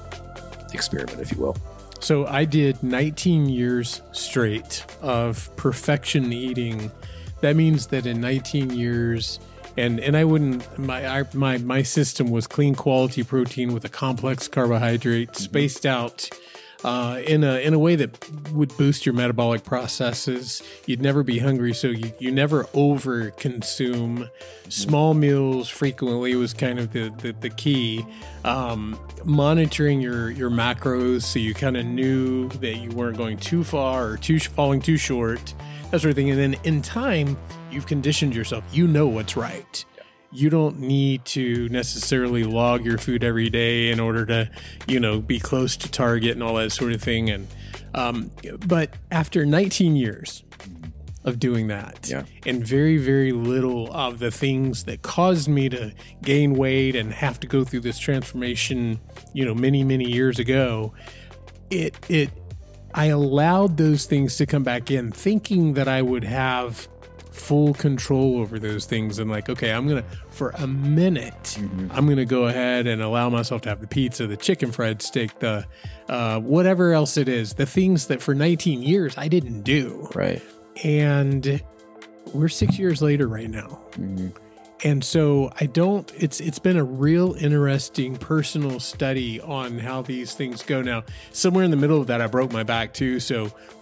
experiment, if you will. So I did 19 years straight of perfection eating. That means that in 19 years... And I wouldn't, my system was clean quality protein with a complex carbohydrate, spaced out in a way that would boost your metabolic processes. You'd never be hungry, so you never over consume. Small meals frequently was kind of the key. Monitoring your macros, so you kind of knew that you weren't going too far or falling too short, that sort of thing. And then in time, you've conditioned yourself. You know what's right. You don't need to necessarily log your food every day in order to, be close to target and all that sort of thing. And but after 19 years of doing that, and very, very little of the things that caused me to gain weight and have to go through this transformation, many, many years ago, I allowed those things to come back in, thinking that I would have full control over those things. And like, okay, I'm going to, for a minute, I'm going to go ahead and allow myself to have the pizza, the chicken fried steak, the whatever else it is, the things that for 19 years I didn't do. Right. And we're 6 years later right now. And so it's been a real interesting personal study on how these things go. Now, somewhere in the middle of that, I broke my back too.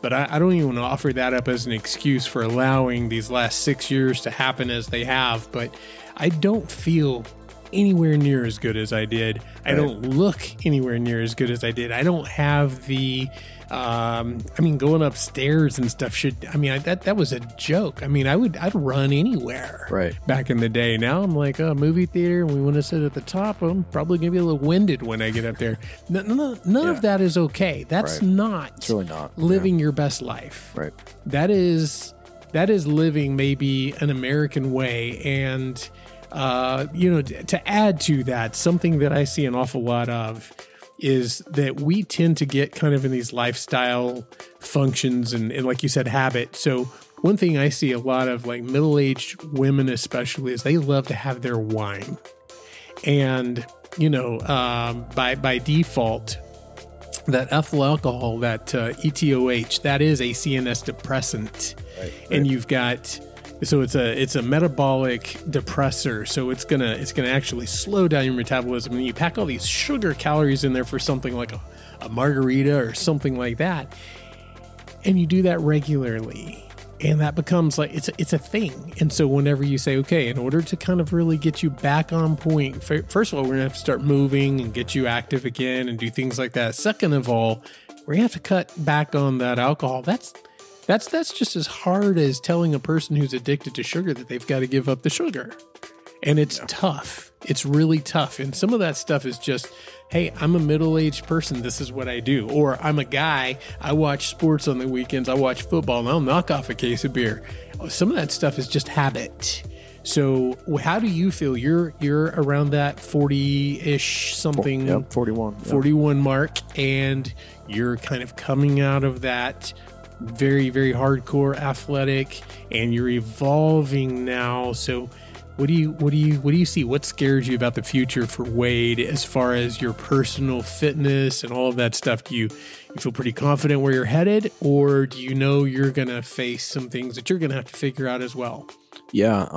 But I don't even want to offer that up as an excuse for allowing these last 6 years to happen as they have. But I don't feel anywhere near as good as I did. Right. I don't look anywhere near as good as I did. I don't have the, going upstairs and stuff that was a joke. I'd run anywhere back in the day. Now I'm like, movie theater, and we want to sit at the top. I'm probably going to be a little winded when I get up there. None of that is okay. That's not, it's really not living your best life. Right. That is living maybe an American way. And, to add to that, something that I see an awful lot of is that we tend to get kind of in these lifestyle functions and like you said, habit. So one thing I see a lot of, like middle-aged women especially, is they love to have their wine. And, by default, that ethyl alcohol, that ETOH, that is a CNS depressant. Right. And you've got... So it's a metabolic depressor. So it's gonna actually slow down your metabolism. And you pack all these sugar calories in there for something like a margarita or something like that, and you do that regularly, and that becomes like it's a thing. And so whenever you say, okay, in order to kind of really get you back on point, first of all, we're gonna have to start moving and get you active again and do things like that. Second of all, we're gonna have to cut back on that alcohol. That's just as hard as telling a person who's addicted to sugar that they've got to give up the sugar. And it's tough. It's really tough. And some of that stuff is just, hey, I'm a middle-aged person. This is what I do. Or I'm a guy. I watch sports on the weekends. I watch football, and I'll knock off a case of beer. Some of that stuff is just habit. So how do you feel? You're around that 40-ish something. Yep, 41. 41 mark. And you're kind of coming out of that very, very hardcore athletic, and you're evolving now. So what do you see? What scares you about the future for Wade as far as your personal fitness and all of that stuff? Do you feel pretty confident where you're headed, or do you know you're going to face some things that you're going to have to figure out as well? Yeah.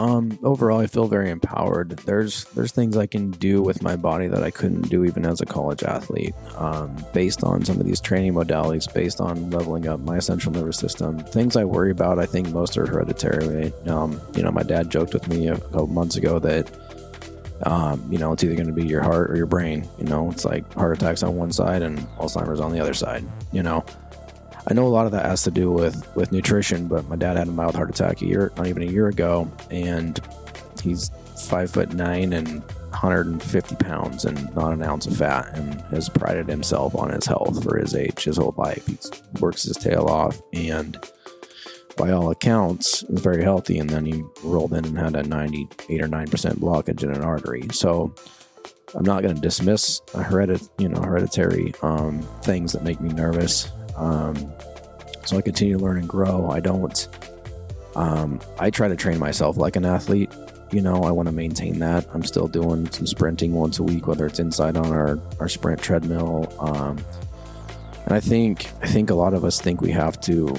Overall, I feel very empowered. There's things I can do with my body that I couldn't do even as a college athlete, based on some of these training modalities, based on leveling up my central nervous system. Things I worry about, I think most are hereditary. My dad joked with me a couple months ago that, it's either going to be your heart or your brain. It's like heart attacks on one side and Alzheimer's on the other side. I know a lot of that has to do with nutrition, but my dad had a mild heart attack not even a year ago, and he's 5'9" and 150 pounds and not an ounce of fat, and has prided himself on his health for his age his whole life. He works his tail off, and by all accounts, is very healthy. And then he rolled in and had a 98 or 9% blockage in an artery. So I'm not going to dismiss hereditary things that make me nervous. So I continue to learn and grow. I try to train myself like an athlete. I want to maintain that. I'm still doing some sprinting once a week, whether it's inside on our sprint treadmill. And I think a lot of us think we have to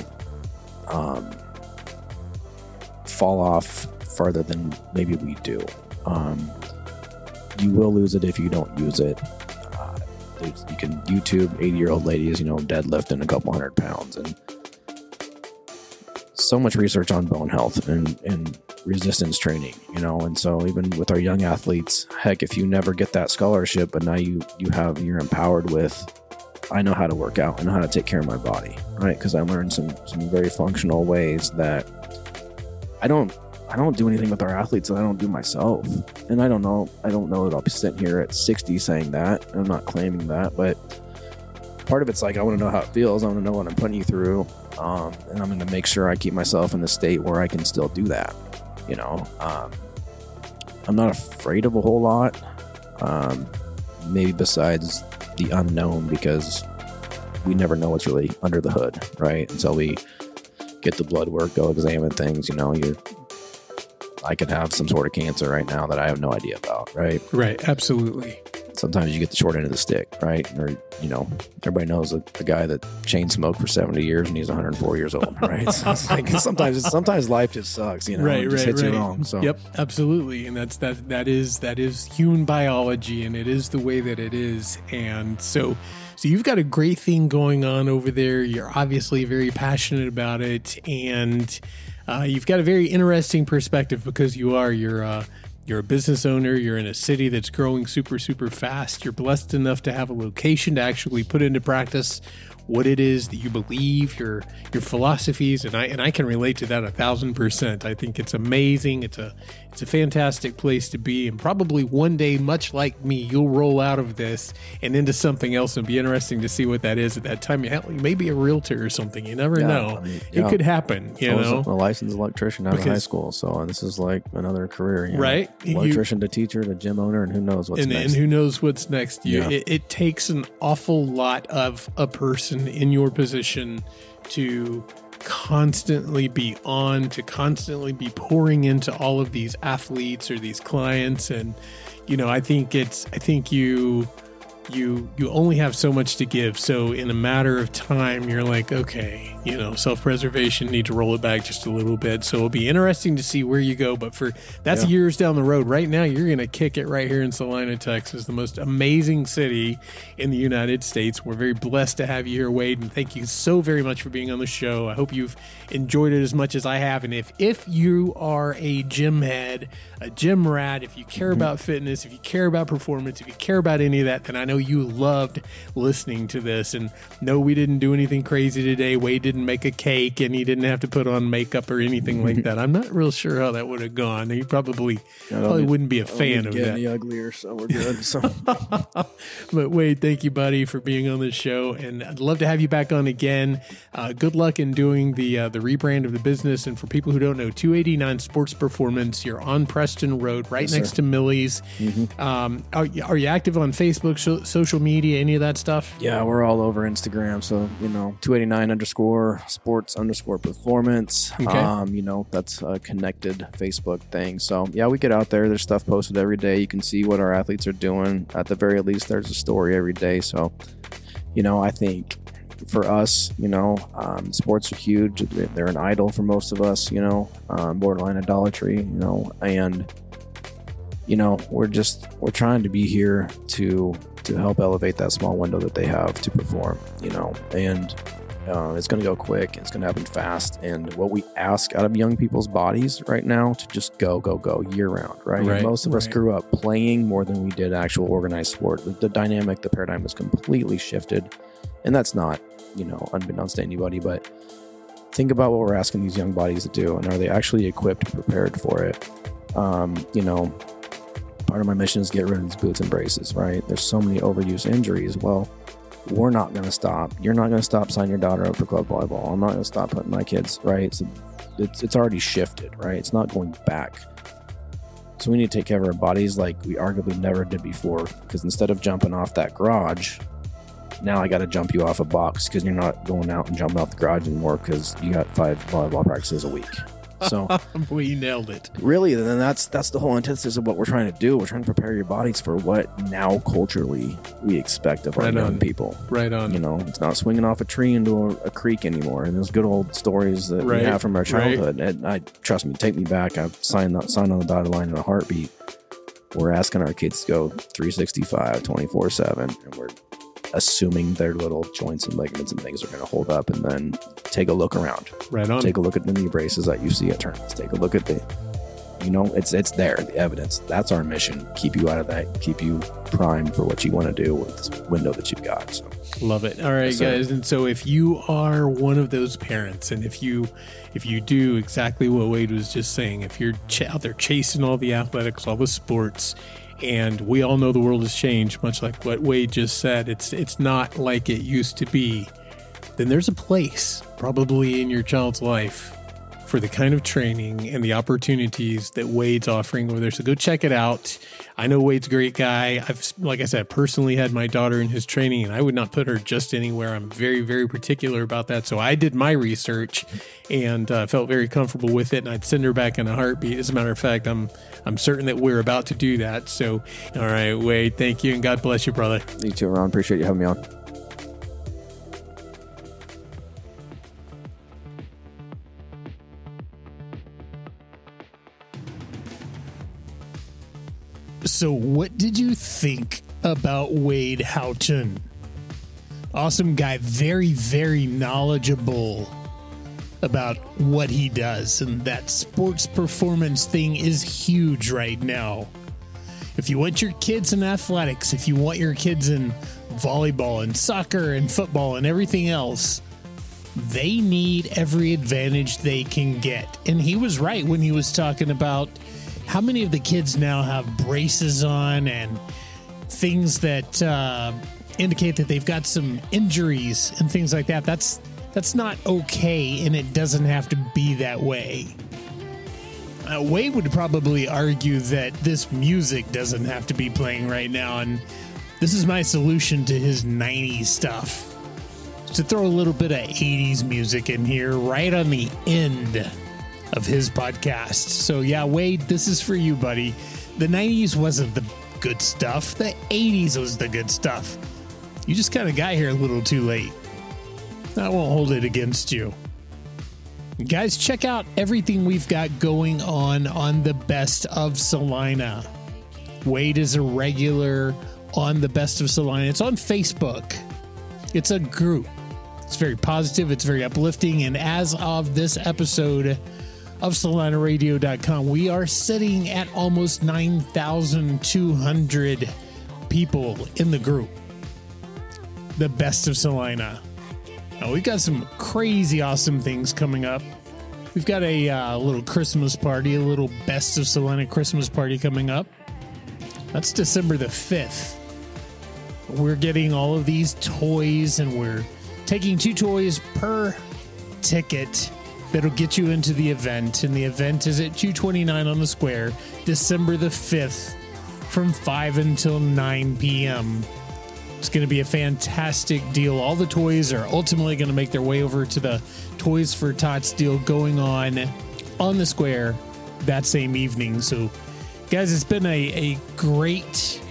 fall off farther than maybe we do. You will lose it if you don't use it. You can YouTube 80-year-old ladies, deadlifting a couple 100 pounds, and so much research on bone health and resistance training, and so even with our young athletes, heck, if you never get that scholarship, but now you're empowered with, I know how to work out, I know how to take care of my body, right? Because I learned some very functional ways that I don't do anything with our athletes that I don't do myself. And I don't know that I'll be sitting here at 60 saying that. I'm not claiming that, but part of it's like, I want to know how it feels. I want to know what I'm putting you through. And I'm going to make sure I keep myself in the state where I can still do that. I'm not afraid of a whole lot. Maybe besides the unknown, because we never know what's really under the hood, right? Until we get the blood work, go examine things, I could have some sort of cancer right now that I have no idea about, right? Right, absolutely. Sometimes you get the short end of the stick, right? Or, everybody knows a guy that chain smoked for 70 years and he's 104 years old, right? So it's like sometimes life just sucks, right, it just hits you wrong. So yep, absolutely. And that is human biology, and it is the way that it is. And so you've got a great thing going on over there. You're obviously very passionate about it, and you've got a very interesting perspective because you're a business owner. You're in a city that's growing super, super fast. You're blessed enough to have a location to actually put into practice what it is that you believe, your philosophies, and I can relate to that 1,000%. I think it's amazing. It's a fantastic place to be, and probably one day, much like me, you'll roll out of this and into something else. It'd be interesting to see what that is at that time. You may be a realtor or something. You never know. It could happen. I was a licensed electrician out of high school, so this is like another career, right? Electrician to teacher to gym owner, and who knows what's next. And who knows what's next? It takes an awful lot of a person in your position to constantly be on, to constantly be pouring into all of these athletes or these clients. And, I think you only have so much to give. So in a matter of time, you're like, okay, self-preservation, need to roll it back just a little bit. So it'll be interesting to see where you go. But that's years down the road. Right now, you're going to kick it right here in Celina, Texas, the most amazing city in the United States. We're very blessed to have you here, Wade. And thank you so very much for being on the show. I hope you've enjoyed it as much as I have. And if you are a gym head, a gym rat, if you care about fitness, if you care about performance, if you care about any of that, then I know you loved listening to this. And no, we didn't do anything crazy today. Wade didn't make a cake, and he didn't have to put on makeup or anything like that. I'm not real sure how that would have gone. He probably wouldn't be a fan of that. Any uglier, so we're good. So. But Wade, thank you, buddy, for being on the show, and I'd love to have you back on again. Good luck in doing the rebrand of the business. And for people who don't know, 289 Sports Performance, you're on Preston Road, right next to Millie's. Are you active on Facebook, social media, any of that stuff? Yeah, we're all over Instagram. So 289_sports_performance. Okay. That's a connected Facebook thing. So yeah, we get out there. There's stuff posted every day. You can see what our athletes are doing. At the very least, there's a story every day. So, I think for us, sports are huge. They're an idol for most of us, borderline idolatry, and we're trying to be here to help elevate that small window that they have to perform, and it's going to go quick. It's going to happen fast. And what we ask out of young people's bodies right now to just go year round, right? Most of us grew up playing more than we did actual organized sport. The dynamic, the paradigm has completely shifted. And that's not, unbeknownst to anybody, but think about what we're asking these young bodies to do. And are they actually equipped and prepared for it? Part of my mission is get rid of these boots and braces, right? There's so many overuse injuries. Well, we're not going to stop. You're not going to stop signing your daughter up for club volleyball. I'm not going to stop putting my kids, right? So it's already shifted, right? It's not going back. So we need to take care of our bodies like we arguably never did before, because instead of jumping off that garage, now I got to jump you off a box because you're not going out and jumping off the garage anymore because you got 5 volleyball practices a week. So we nailed it. Really, then that's the whole antithesis of what we're trying to do. We're trying to prepare your bodies for what now culturally we expect of our young people. Right on. It's not swinging off a tree into a creek anymore. And those good old stories that we have from our childhood. And trust me, take me back. I've signed on the dotted line in a heartbeat. We're asking our kids to go 365, 24/7, and we're assuming their little joints and ligaments and things are going to hold up, and then take a look around. Right on. Take a look at the knee braces that you see at tournaments. Take a look at it's there, the evidence. That's our mission. Keep you out of that. Keep you primed for what you want to do with this window that you've got. So. Love it. All right, guys. And so if you are one of those parents, and if you do exactly what Wade was just saying, if you're out there chasing all the athletics, all the sports, and we all know the world has changed, much like what Wade just said, it's not like it used to be, then there's a place probably in your child's life for the kind of training and the opportunities that Wade's offering over there. So go check it out. I know Wade's a great guy. Like I said, personally had my daughter in his training, and I would not put her just anywhere. I'm very, very particular about that. So I did my research and felt very comfortable with it, and I'd send her back in a heartbeat. As a matter of fact, I'm certain that we're about to do that. So, all right, Wade, thank you, and God bless you, brother. You too, Ron. Appreciate you having me on. So what did you think about Wade Houchin? Awesome guy, very, very knowledgeable about what he does, and that sports performance thing is huge right now. If you want your kids in athletics, if you want your kids in volleyball and soccer and football and everything else, they need every advantage they can get. And he was right when he was talking about how many of the kids now have braces on and things that indicate that they've got some injuries and things like that. That's not okay, and it doesn't have to be that way. Wade would probably argue that this music doesn't have to be playing right now, and this is my solution to his 90s stuff. To throw a little bit of 80s music in here right on the end of his podcast. So yeah, Wade, this is for you, buddy. The 90s wasn't the good stuff. The 80s was the good stuff. You just kind of got here a little too late. I won't hold it against you. Guys, check out everything we've got going on the Best of Celina. Wade is a regular on the Best of Celina. It's on Facebook. It's a group. It's very positive. It's very uplifting. And as of this episode of CelinaRadio.com, we are sitting at almost 9,200 people in the group. The Best of Celina. Now, we've got some crazy awesome things coming up. We've got a little Christmas party, a little Best of Celina Christmas party coming up. That's December the 5th. We're getting all of these toys, and we're taking 2 toys per ticket that'll get you into the event. And the event is at 229 on the square, December the 5th from 5 until 9 p.m. It's going to be a fantastic deal. All the toys are ultimately going to make their way over to the Toys for Tots deal going on the square that same evening. So, guys, it's been a great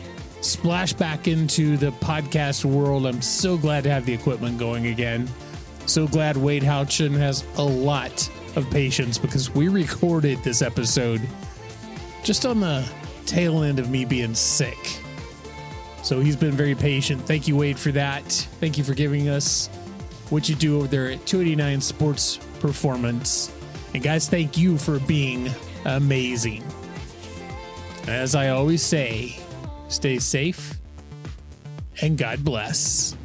splash back into the podcast world. I'm so glad to have the equipment going again. So glad Wade Houchin has a lot of patience, because we recorded this episode just on the tail end of me being sick. So he's been very patient. Thank you, Wade, for that. Thank you for giving us what you do over there at 289 Sports Performance. And guys, thank you for being amazing. As I always say, stay safe and God bless.